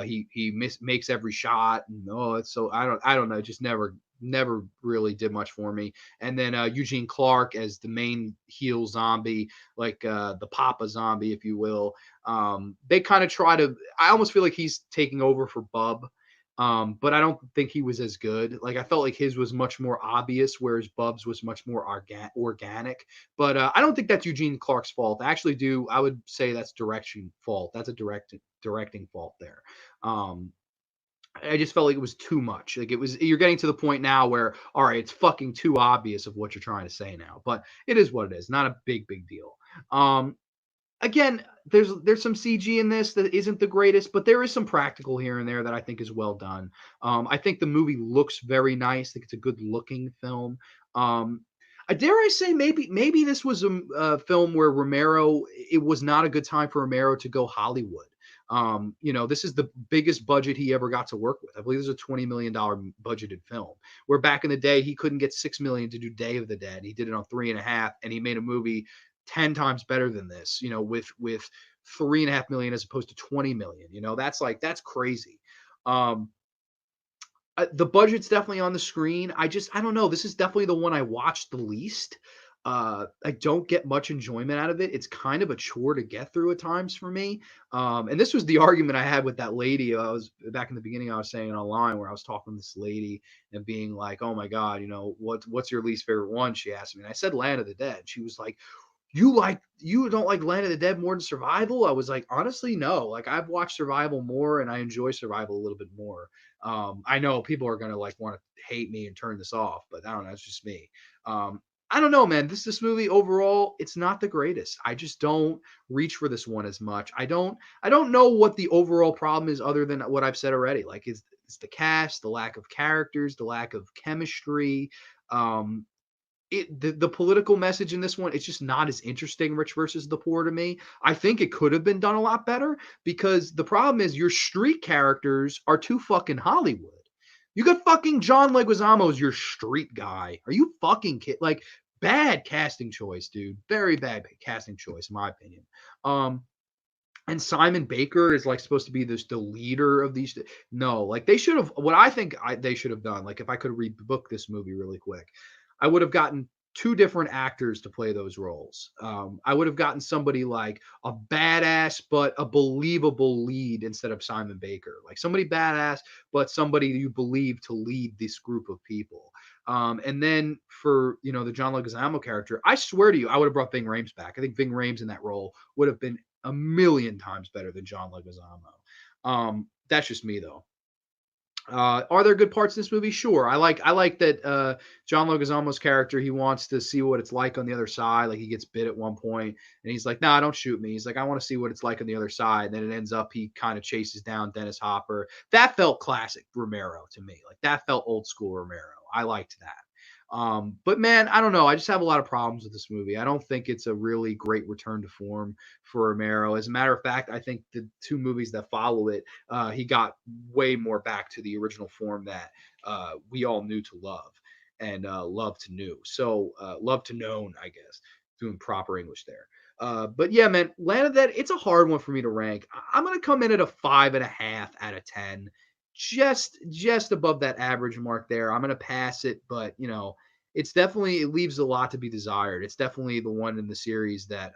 Speaker 1: he makes every shot, and it's so I don't know, just never really did much for me. And then Eugene Clark as the main heel zombie, like the Papa zombie, if you will. They kind of I almost feel like he's taking over for Bub. But I don't think he was as good. Like I felt like his was much more obvious, whereas Bub's was much more organic. But I don't think that's Eugene Clark's fault. I would say that's direction fault. That's a directing fault there. I just felt like it was too much. Like you're getting to the point now where, all right, it's fucking too obvious of what you're trying to say now. But it is what it is. Not a big deal. Again, there's some CG in this that isn't the greatest, but there is some practical here and there that I think is well done. I think the movie looks very nice. I think it's a good looking film. Dare I say maybe this was a film where Romero, it was not a good time for Romero to go Hollywood. This is the biggest budget he ever got to work with. I believe this is a $20 million budgeted film, where back in the day he couldn't get 6 million to do Day of the Dead. He did it on 3.5, and he made a movie 10 times better than this, with 3.5 million as opposed to 20 million. That's crazy. Um, the budget's definitely on the screen. I don't know. This is definitely the one I watched the least. I don't get much enjoyment out of it. It's kind of a chore to get through at times for me. And this was the argument I had with that lady. I was back in the beginning. I was saying online where I was talking to this lady and being like, "Oh my god, what's your least favorite one?" She asked me, and I said Land of the Dead. She was like, you don't like Land of the Dead more than Survival? I was like, honestly, no. Like I've watched Survival more, and I enjoy Survival a little bit more. I know people are gonna like want to hate me and turn this off, but I don't know. It's just me. I don't know, man. This movie overall, it's not the greatest. I just don't reach for this one as much. I don't know what the overall problem is other than what I've said already. Like it's the cast, the lack of characters, the lack of chemistry. Um, the political message in this one, it's just not as interesting, Rich versus the Poor, to me. I think it could have been done a lot better, because the problem is your street characters are too fucking Hollywood. You got fucking John Leguizamo as your street guy. Are you fucking kid? Like, bad casting choice, dude. Very bad casting choice, in my opinion. And Simon Baker is like supposed to be the leader of these. No, like they should have. What I think they should have done, like if I could rebook this movie really quick, I would have gotten two different actors to play those roles. I would have gotten somebody like a badass but a believable lead instead of Simon Baker, like somebody badass but somebody you believe to lead this group of people. And then for the John Leguizamo character, I swear to you, I would have brought Ving Rhames back. I think Ving Rhames in that role would have been a million times better than John Leguizamo. That's just me though. Are there good parts in this movie? Sure. I like that John Leguizamo's character, he wants to see what it's like on the other side. Like he gets bit at one point and he's like, "Nah, don't shoot me." He's like, "I want to see what it's like on the other side." And then it ends up he kind of chases down Dennis Hopper. That felt classic Romero to me. Like that felt old school Romero. I liked that. But man, I don't know. I just have a lot of problems with this movie. I don't think it's a really great return to form for Romero. As a matter of fact, I think the two movies that follow it, he got way more back to the original form that we all knew to love and love to know. So love to known, I guess, doing proper English there. But yeah, man, Land of the Dead, it's a hard one for me to rank. I'm gonna come in at a 5.5 out of 10, just above that average mark there. I'm gonna pass it, but it leaves a lot to be desired. It's definitely the one in the series that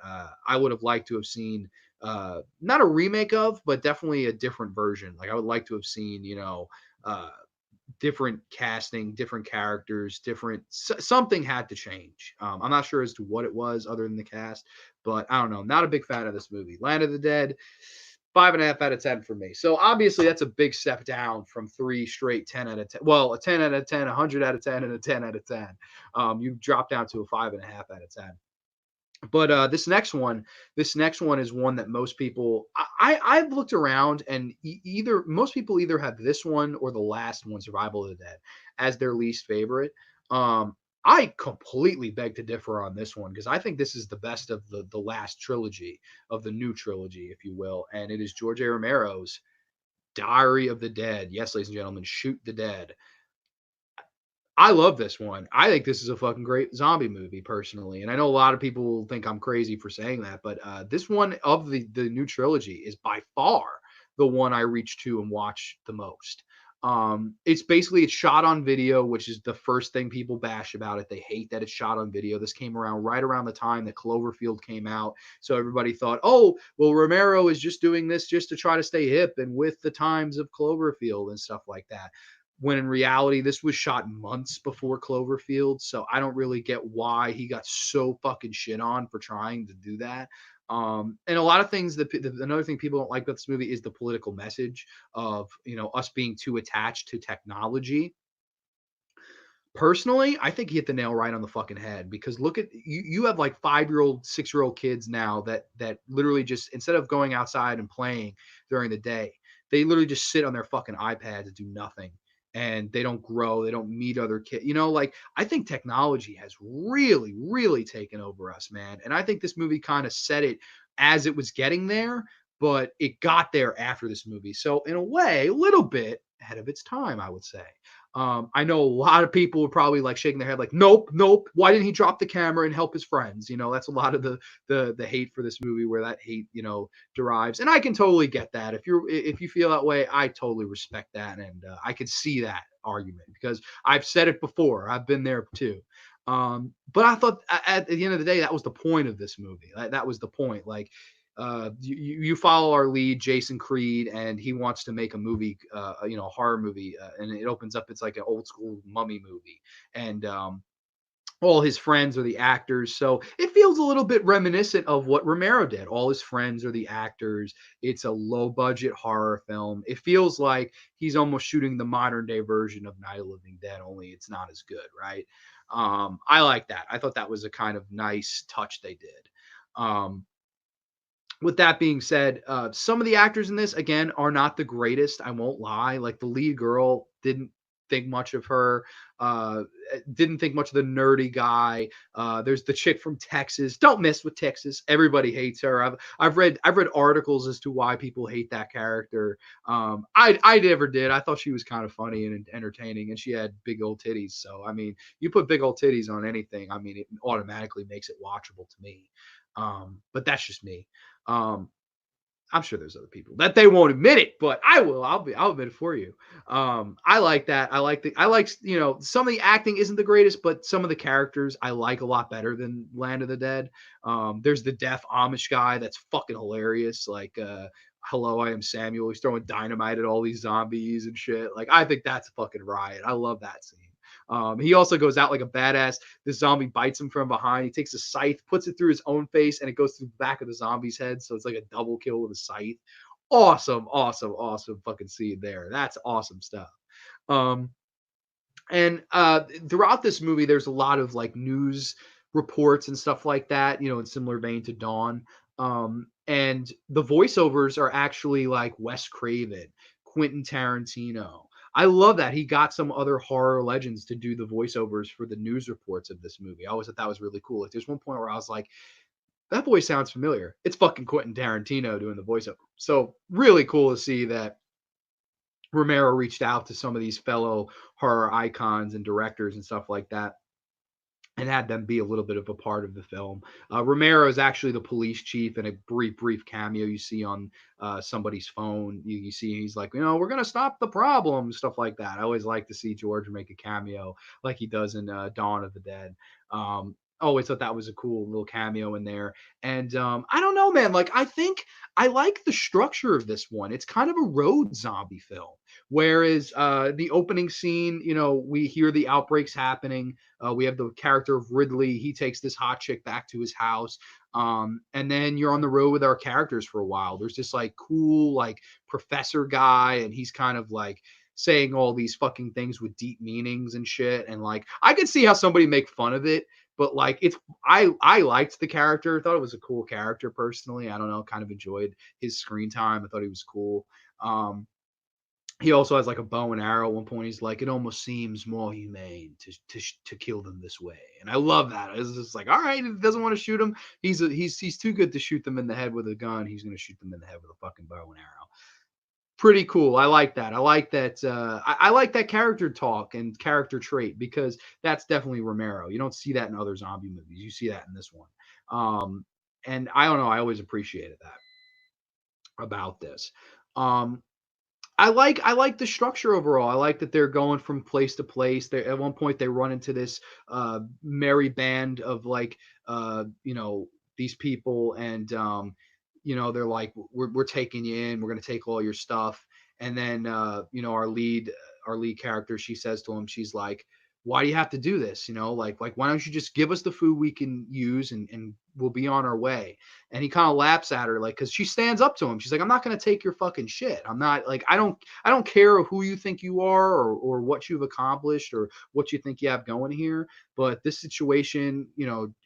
Speaker 1: I would have liked to have seen, not a remake of, but definitely a different version. Like I would like to have seen, uh, different casting, different characters, something had to change. I'm not sure as to what it was other than the cast, but I don't know. Not a big fan of this movie. Land of the Dead, 5.5 out of 10 for me. So obviously that's a big step down from three straight 10 out of 10. Well, a 10 out of 10, 100 out of 10, and a 10 out of 10. You drop down to a 5.5 out of 10. But this next one is one that most people, I've looked around, and either most people either have this one or the last one, Survival of the Dead, as their least favorite. I completely beg to differ on this one, because I think this is the best of the last trilogy, of the new trilogy, if you will, and it is George A. Romero's Diary of the Dead. Yes, ladies and gentlemen, shoot the dead. I love this one. I think this is a fucking great zombie movie, personally. And I know a lot of people think I'm crazy for saying that, but this one of the new trilogy is by far the one I reach to and watch the most. It's shot on video, which is the first thing people bash about it. They hate that it's shot on video. This came around right around the time that Cloverfield came out. So everybody thought, oh, well, Romero is just doing this just to try to stay hip and with the times of Cloverfield and stuff like that, when in reality this was shot months before Cloverfield. So I don't really get why he got so fucking shit on for trying to do that. And a lot of things another thing people don't like about this movie is the political message of us being too attached to technology. Personally, I think he hit the nail right on the fucking head, because look at you have like 5-year-old, 6-year-old kids now that literally just, instead of going outside and playing during the day, they literally just sit on their fucking iPads and do nothing. And they don't grow, they don't meet other kids. Like I think technology has really, really taken over us, man. And I think this movie kind of set it as it was getting there. but it got there after this movie. So in a way, a little bit ahead of its time, I would say. I know a lot of people would probably like shaking their head, like, "Nope, nope. Why didn't he drop the camera and help his friends?" That's a lot of the hate for this movie, where that hate derives. And I can totally get that. If you feel that way, I totally respect that, and I can see that argument because I've said it before. I've been there too. But I thought at the end of the day, that was the point of this movie. That was the point. Like, you follow our lead, Jason Creed, and he wants to make a movie, a horror movie, and it opens up. It's like an old school mummy movie, and all his friends are the actors. So it feels a little bit reminiscent of what Romero did. All his friends are the actors. It's a low budget horror film. It feels like he's almost shooting the modern day version of Night of the Living Dead, only it's not as good, right? I like that. I thought that was a kind of nice touch they did. With that being said, some of the actors in this, again, are not the greatest. I won't lie. Like, the lead girl, didn't think much of her. Uh, didn't think much of the nerdy guy. There's the chick from Texas. Don't mess with Texas. Everybody hates her. I've read articles as to why people hate that character. I never did. I thought she was kind of funny and entertaining, and she had big old titties. So I mean, you put big old titties on anything, I mean, it automatically makes it watchable to me. But that's just me. Um, I'm sure there's other people that they won't admit it, but I will. I'll admit it for you. I like that. I like some of the acting isn't the greatest, but some of the characters I like a lot better than Land of the Dead. There's the deaf Amish guy that's fucking hilarious. Like, hello, I am Samuel. He's throwing dynamite at all these zombies and shit. Like, I think that's a fucking riot. I love that scene. He also goes out like a badass. The zombie bites him from behind. He takes a scythe, puts it through his own face, and it goes through the back of the zombie's head. So it's like a double kill with a scythe. Awesome, awesome, awesome fucking scene there. That's awesome stuff. Um, and throughout this movie, there's a lot of like news reports and stuff like that, in similar vein to Dawn. And the voiceovers are actually like Wes Craven, Quentin Tarantino. I love that he got some other horror legends to do the voiceovers for the news reports of this movie. I always thought that was really cool. Like, there's one point where I was like, that voice sounds familiar. It's fucking Quentin Tarantino doing the voiceover. So really cool to see that Romero reached out to some of these fellow horror icons and directors and stuff like that, and had them be a little bit of a part of the film. Romero is actually the police chief in a brief cameo you see on somebody's phone. You see he's like, we're going to stop the problem, stuff like that. I always like to see George make a cameo like he does in Dawn of the Dead. Always thought that was a cool little cameo in there. And I don't know, man. Like, I think I like the structure of this one. It's kind of a road zombie film. Whereas the opening scene, we hear the outbreaks happening. We have the character of Ridley. He takes this hot chick back to his house. And then you're on the road with our characters for a while. There's this like cool like professor guy, and he's kind of like saying all these fucking things with deep meanings and shit. And like, I could see how somebody make fun of it, but like, I liked the character. Thought it was a cool character personally. I don't know, kind of enjoyed his screen time. I thought he was cool. He also has like a bow and arrow. At one point, he's like, "It almost seems more humane to kill them this way," and I love that. It's just like, all right, if he doesn't want to shoot them, he's too good to shoot them in the head with a gun. He's going to shoot them in the head with a fucking bow and arrow. Pretty cool. I like that. I like that. I like that character talk and character trait, because that's definitely Romero. You don't see that in other zombie movies. You see that in this one. And I don't know. I always appreciated that about this. Um, I like the structure overall. I like that they're going from place to place. They at one point they run into this merry band of like these people, and they're like, we're taking you in. We're gonna take all your stuff. And then our lead character, she says to him, she's like, why do you have to do this? Like why don't you just give us the food we can use, and we'll be on our way. And he kind of laughs at her, like, because she stands up to him. She's like, I'm not going to take your fucking shit. I'm not like, I don't care who you think you are, or what you've accomplished, or what you think you have going here. But this situation,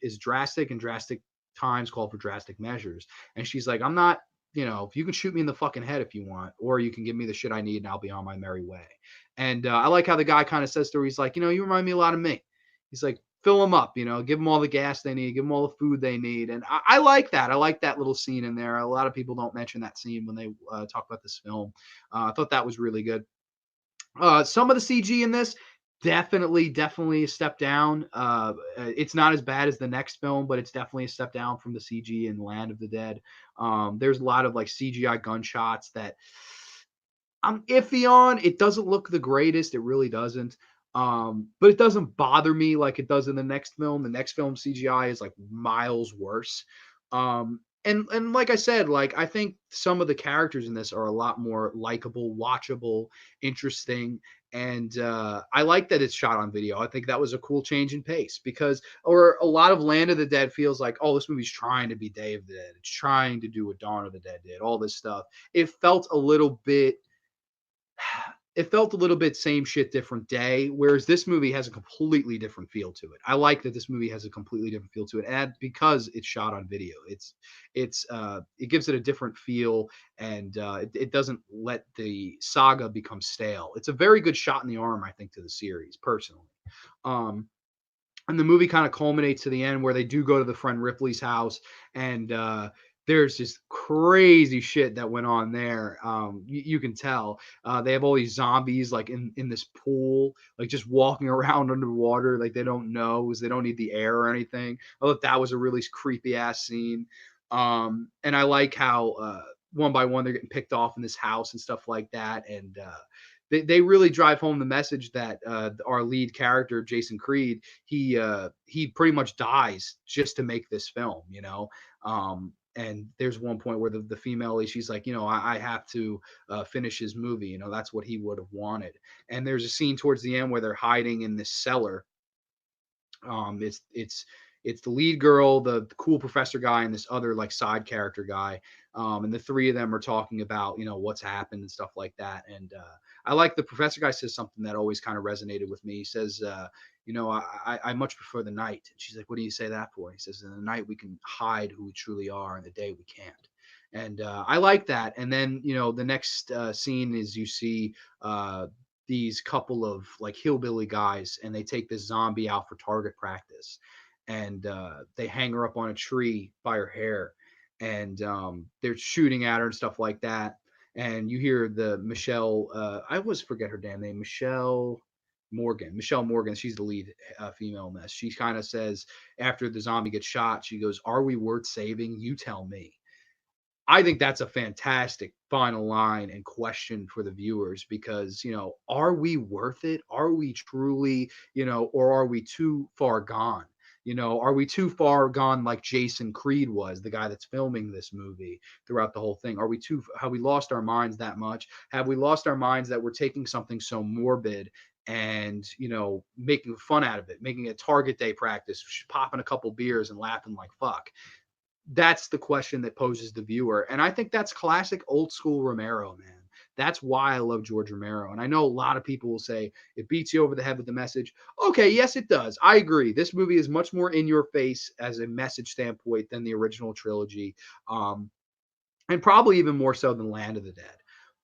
Speaker 1: is drastic, and drastic times call for drastic measures. And she's like, I'm not, if you can shoot me in the fucking head if you want, or you can give me the shit I need, and I'll be on my merry way. And I like how the guy kind of says to her, he's like, you remind me a lot of me. He's like, fill them up, give them all the gas they need, give them all the food they need. And I like that. I like that little scene in there. A lot of people don't mention that scene when they talk about this film. I thought that was really good. Some of the CG in this definitely a step down. It's not as bad as the next film, but it's definitely a step down from the CG in Land of the Dead. There's a lot of like CGI gunshots that I'm iffy on. It doesn't look the greatest. It really doesn't. But it doesn't bother me like it does in the next film. The next film CGI is like miles worse. And like I said, like I think some of the characters in this are a lot more likable, watchable, interesting. And I like that it's shot on video. I think that was a cool change in pace because, or a lot of Land of the Dead feels like, oh, this movie's trying to be Day of the Dead. It's trying to do what Dawn of the Dead did, all this stuff. It felt a little bit same shit, different day. Whereas this movie has a completely different feel to it. I like that this movie has a completely different feel to it, and because it's shot on video, it gives it a different feel, and it doesn't let the saga become stale. It's a very good shot in the arm, I think, to the series personally. And the movie kind of culminates to the end where they do go to the friend Ripley's house, and there's just crazy shit that went on there. You can tell they have all these zombies like in this pool, like just walking around underwater, like they don't know, because they don't need the air or anything. I thought that was a really creepy ass scene. And I like how one by one they're getting picked off in this house and stuff like that, and they really drive home the message that our lead character Jason Creed, he pretty much dies just to make this film. And there's one point where the female lead, she's like, I have to finish his movie. That's what he would have wanted. And there's a scene towards the end where they're hiding in this cellar. It's the lead girl, the cool professor guy, and this other like side character guy. And the three of them are talking about what's happened and stuff like that. And I like the professor guy says something that always kind of resonated with me. He says, I much prefer the night. And she's like, what do you say that for? He says, in the night we can hide who we truly are, and the day we can't. And I like that. And then the next scene is you see these couple of like hillbilly guys, and they take this zombie out for target practice, and they hang her up on a tree by her hair, and they're shooting at her and stuff like that. And you hear the Michelle, I always forget her damn name, Michelle Morgan. She's the lead female in this. She kind of says after the zombie gets shot, she goes, "Are we worth saving? You tell me." I think that's a fantastic final line and question for the viewers because, are we worth it? Are we truly, or are we too far gone? Are we too far gone like Jason Creed was, the guy that's filming this movie throughout the whole thing? Have we lost our minds that much? Have we lost our minds that we're taking something so morbid and, making fun out of it, making it Target Day practice, popping a couple beers and laughing like fuck? That's the question that poses the viewer. And I think that's classic old school Romero, man. That's why I love George Romero. And I know a lot of people will say it beats you over the head with the message. Okay, yes, it does. I agree. This movie is much more in your face as a message standpoint than the original trilogy. And probably even more so than Land of the Dead.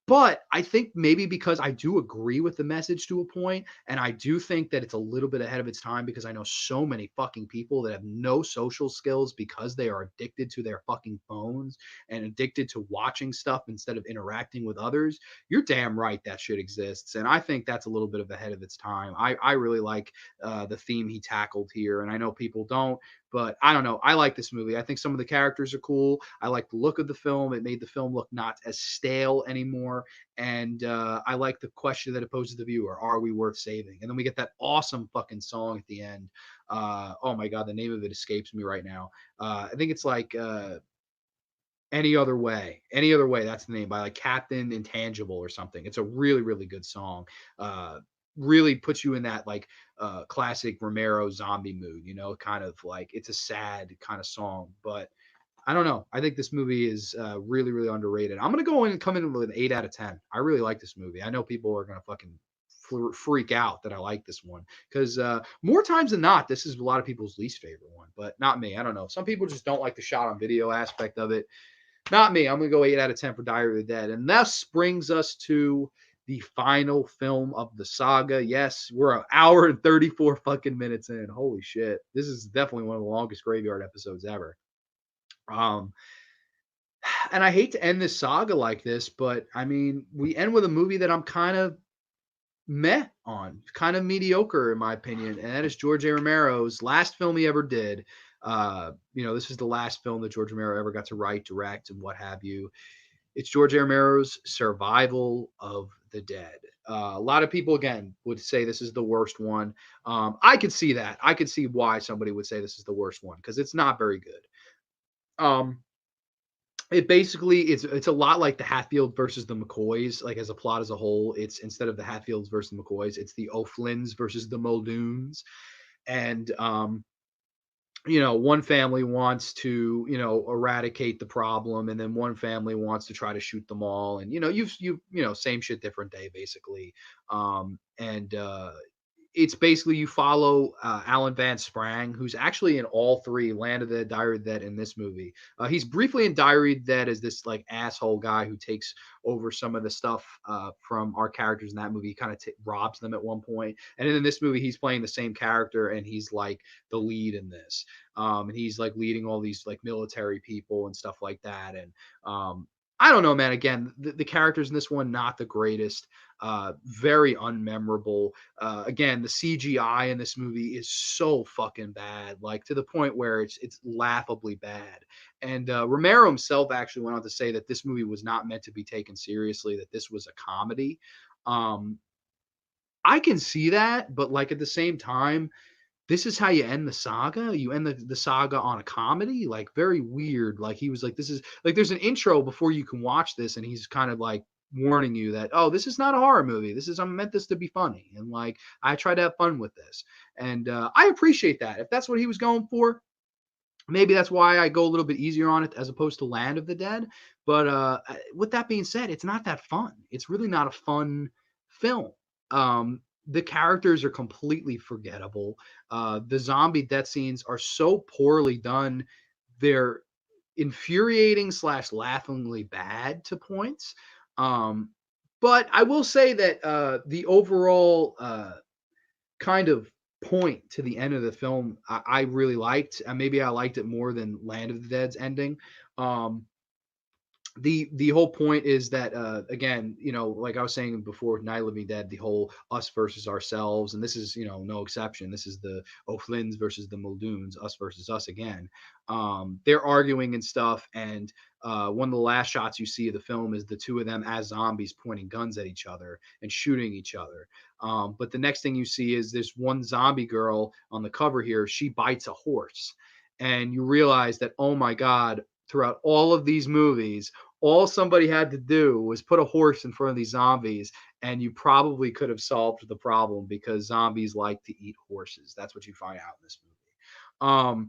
Speaker 1: But I think maybe because I do agree with the message to a point, and I do think that it's a little bit ahead of its time because I know so many fucking people that have no social skills because they are addicted to their fucking phones and addicted to watching stuff instead of interacting with others. You're damn right that shit exists. And I think that's a little bit of ahead of its time. I really like the theme he tackled here, and I know people don't. But I don't know. I like this movie. I think some of the characters are cool. I like the look of the film. It made the film look not as stale anymore. And I like the question that it poses to the viewer: are we worth saving? And then we get that awesome fucking song at the end. Oh my god, the name of it escapes me right now. I think it's like Any Other Way. Any Other Way. That's the name, by like Captain Intangible or something. It's a really, really good song. Really puts you in that like classic Romero zombie mood, kind of like it's a sad kind of song. But I don't know. I think this movie is really, really underrated. I'm going to go in and come in with an 8 out of 10. I really like this movie. I know people are going to fucking freak out that I like this one because more times than not, this is a lot of people's least favorite one, but not me. I don't know. Some people just don't like the shot on video aspect of it. Not me. I'm going to go 8 out of 10 for Diary of the Dead. And thus brings us to the final film of the saga. Yes, we're an hour and 34 fucking minutes in. Holy shit. This is definitely one of the longest graveyard episodes ever. Um, and I hate to end this saga like this, but I mean, we end with a movie that I'm kind of meh on, kind of mediocre in my opinion, and that is George A. Romero's last film he ever did. This is the last film that George Romero ever got to write, direct, and what have you. It's George A. Romero's Survival of the Dead. A lot of people, again, would say this is the worst one. I could see that. I could see why somebody would say this is the worst one because it's not very good. Um, it basically it's a lot like the Hatfield versus the McCoys. Like as a plot as a whole, it's instead of the Hatfields versus the McCoys, it's the O'Flynn's versus the Muldoons. And one family wants to, eradicate the problem, and then one family wants to try to shoot them all. And same shit, different day, basically. And It's basically you follow Alan Van Sprang, who's actually in all three Land of the Dead, Diary of the Dead in this movie. He's briefly in Diary of the Dead as this like asshole guy who takes over some of the stuff from our characters in that movie. He kind of robs them at one point. And then in this movie, he's playing the same character and he's like the lead in this. And he's like leading all these like military people and stuff like that. And I don't know, man. Again, the characters in this one, not the greatest. Very unmemorable. Again, the CGI in this movie is so fucking bad, like to the point where it's laughably bad. And Romero himself actually went on to say that this movie was not meant to be taken seriously, that this was a comedy. Um, I can see that, but like at the same time, this is how you end the saga. You end the saga on a comedy, like very weird. Like he was like, this is like there's an intro before you can watch this, and he's kind of like warning you that, oh, this is not a horror movie. I meant this to be funny, and like I try to have fun with this, and I appreciate that. If that's what he was going for, maybe that's why I go a little bit easier on it as opposed to Land of the Dead. But with that being said, it's not that fun. It's really not a fun film. The characters are completely forgettable. The zombie death scenes are so poorly done. They're infuriating slash laughingly bad to points. Um, but I will say that the overall kind of point to the end of the film I really liked. And maybe I liked it more than Land of the Dead's ending. Um, the whole point is that again, like I was saying before, Night of the Living Dead, the whole us versus ourselves, and this is no exception. This is the O'Flynn's versus the Muldoons, us versus us again. They're arguing and stuff, and one of the last shots you see of the film is the two of them as zombies pointing guns at each other and shooting each other. But the next thing you see is this one zombie girl on the cover here. She bites a horse, and you realize that, oh my god, throughout all of these movies, all somebody had to do was put a horse in front of these zombies, and you probably could have solved the problem because zombies like to eat horses. That's what you find out in this movie.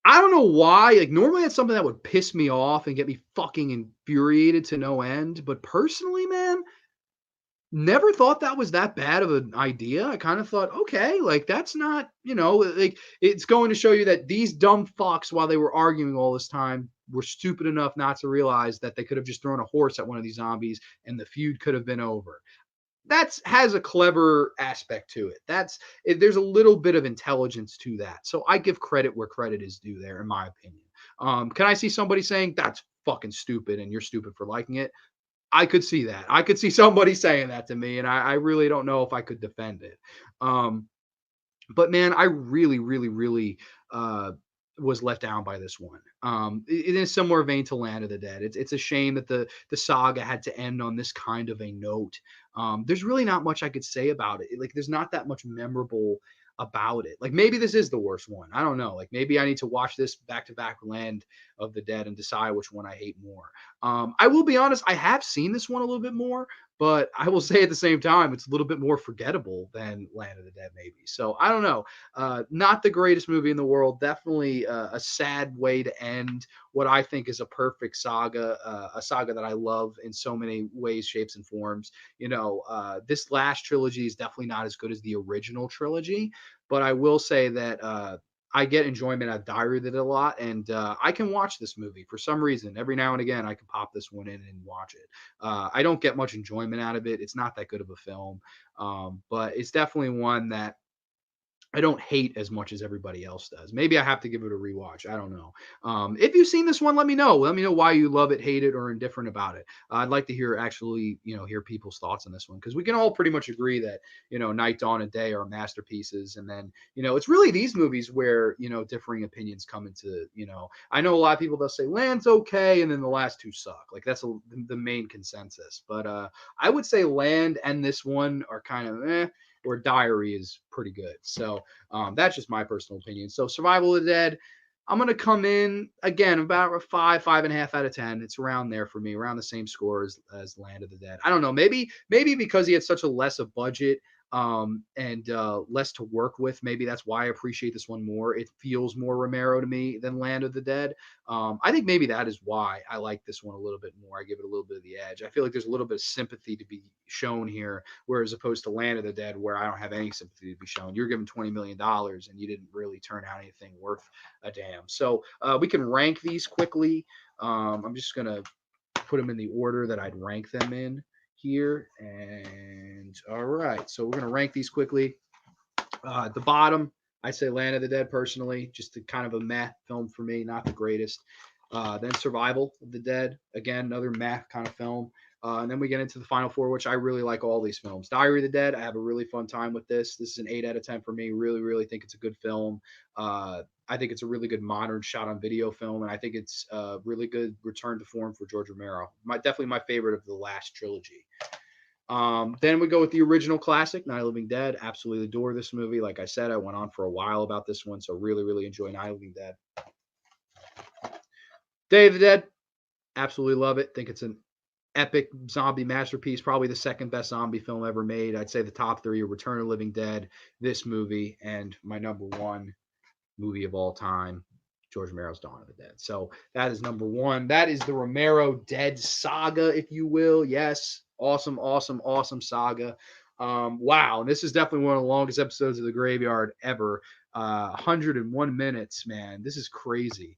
Speaker 1: I don't know why. Like normally, that's something that would piss me off and get me fucking infuriated to no end. But personally, man, never thought that was that bad of an idea. I kind of thought, okay, like that's not, like it's going to show you that these dumb fucks, while they were arguing all this time, were stupid enough not to realize that they could have just thrown a horse at one of these zombies and the feud could have been over. That's has a clever aspect to it. There's a little bit of intelligence to that. So I give credit where credit is due there, in my opinion. Can I see somebody saying that's fucking stupid and you're stupid for liking it? I could see that. I could see somebody saying that to me, and I really don't know if I could defend it. Um, but man, I really, really, really was let down by this one. In a similar vein to Land of the Dead, it's a shame that the saga had to end on this kind of a note. There's really not much I could say about it. Like, there's not that much memorable about it. Like, maybe this is the worst one. I don't know. Like, maybe I need to watch this back to back Land of the Dead and decide which one I hate more. I will be honest, I have seen this one a little bit more, but I will say at the same time, it's a little bit more forgettable than Land of the Dead, maybe. So I don't know. Not the greatest movie in the world. Definitely a sad way to end what I think is a perfect saga, a saga that I love in so many ways, shapes, and forms. This last trilogy is definitely not as good as the original trilogy, but I will say that I get enjoyment out of Diary of the Dead a lot, and I can watch this movie for some reason. Every now and again, I can pop this one in and watch it. I don't get much enjoyment out of it. It's not that good of a film, but it's definitely one that I don't hate as much as everybody else does. Maybe I have to give it a rewatch. I don't know. If you've seen this one, let me know. Let me know why you love it, hate it, or indifferent about it. I'd like to hear hear people's thoughts on this one because we can all pretty much agree that Night, Dawn, and Day are masterpieces. And then it's really these movies where differing opinions come into. I know a lot of people that say Land's okay, and then the last two suck. Like that's the main consensus. But I would say Land and this one are kind of or Diary is pretty good. So that's just my personal opinion. So Survival of the Dead, I'm going to come in again about a 5.5 out of 10. It's around there for me, around the same score as Land of the Dead. I don't know. Maybe because he had such a less a budget and less to work with. Maybe that's why I appreciate this one more. It feels more Romero to me than Land of the Dead. I think maybe that is why I like this one a little bit more. I give it a little bit of the edge. I feel like there's a little bit of sympathy to be shown here, whereas opposed to Land of the Dead, where I don't have any sympathy to be shown. You're given $20 million and you didn't really turn out anything worth a damn. So we can rank these quickly. I'm just going to put them in the order that I'd rank them in here. And all right, so we're going to rank these quickly. At the bottom, I say Land of the Dead personally, just a kind of a meh film for me, not the greatest. Then Survival of the Dead, again, another meh kind of film. And then we get into the final four, which I really like all these films. Diary of the Dead, I have a really fun time with this. This is an 8 out of 10 for me. Really, really think it's a good film. I think it's a really good modern shot on video film, and I think it's a really good return to form for George Romero. Definitely my favorite of the last trilogy. Then we go with the original classic, Night of the Living Dead. Absolutely adore this movie. Like I said, I went on for a while about this one, so really, really enjoy Night of the Living Dead. Day of the Dead, absolutely love it. Think it's an epic zombie masterpiece, probably the second best zombie film ever made. I'd say the top three are Return of the Living Dead, this movie, and my number one movie of all time, George Romero's Dawn of the Dead. So that is number one. That is the Romero Dead Saga, if you will. Yes, awesome, awesome, awesome saga. Wow, this is definitely one of the longest episodes of The Graveyard ever. 101 minutes, man. This is crazy.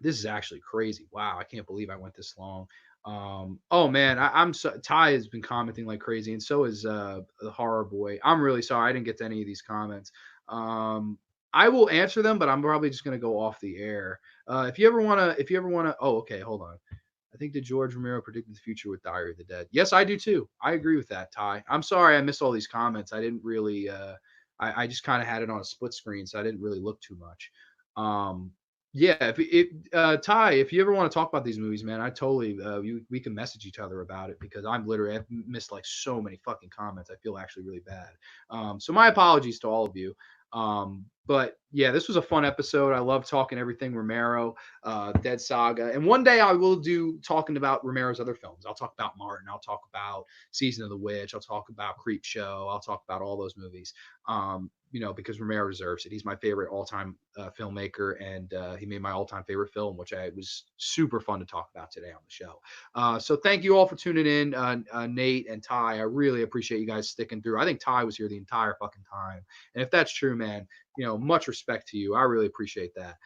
Speaker 1: This is actually crazy. Wow, I can't believe I went this long. Oh man, I'm so Ty has been commenting like crazy, and so is the horror boy. I'm really sorry I didn't get to any of these comments. I will answer them, but I'm probably just gonna go off the air. If you ever wanna, oh okay, hold on. I think that George Romero predicted the future with Diary of the Dead. Yes, I do too. I agree with that, Ty. I'm sorry I missed all these comments. I didn't really. I just kind of had it on a split screen, so I didn't really look too much. Yeah, Ty, if you ever want to talk about these movies, man, I totally we can message each other about it because I've missed like so many fucking comments. I feel actually really bad. So my apologies to all of you. But yeah, this was a fun episode. I love talking everything Romero, Dead Saga, and one day I will do talking about Romero's other films. I'll talk about Martin. I'll talk about Season of the Witch. I'll talk about Creep Show. I'll talk about all those movies. Because Romero deserves it. He's my favorite all-time filmmaker, and he made my all-time favorite film, which I was super fun to talk about today on the show. So thank you all for tuning in, Nate and Ty. I really appreciate you guys sticking through. I think Ty was here the entire fucking time, and if that's true, man, much respect to you. I really appreciate that.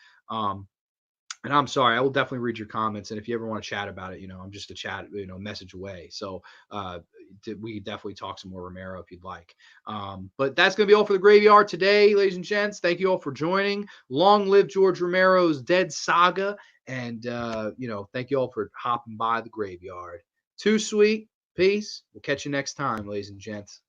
Speaker 1: And I'm sorry, I will definitely read your comments. And if you ever want to chat about it, I'm just a chat, message away. So we definitely talk some more Romero if you'd like. But that's going to be all for the Graveyard today, ladies and gents. Thank you all for joining. Long live George Romero's Dead Saga. And, thank you all for hopping by the Graveyard. Too sweet. Peace. We'll catch you next time, ladies and gents.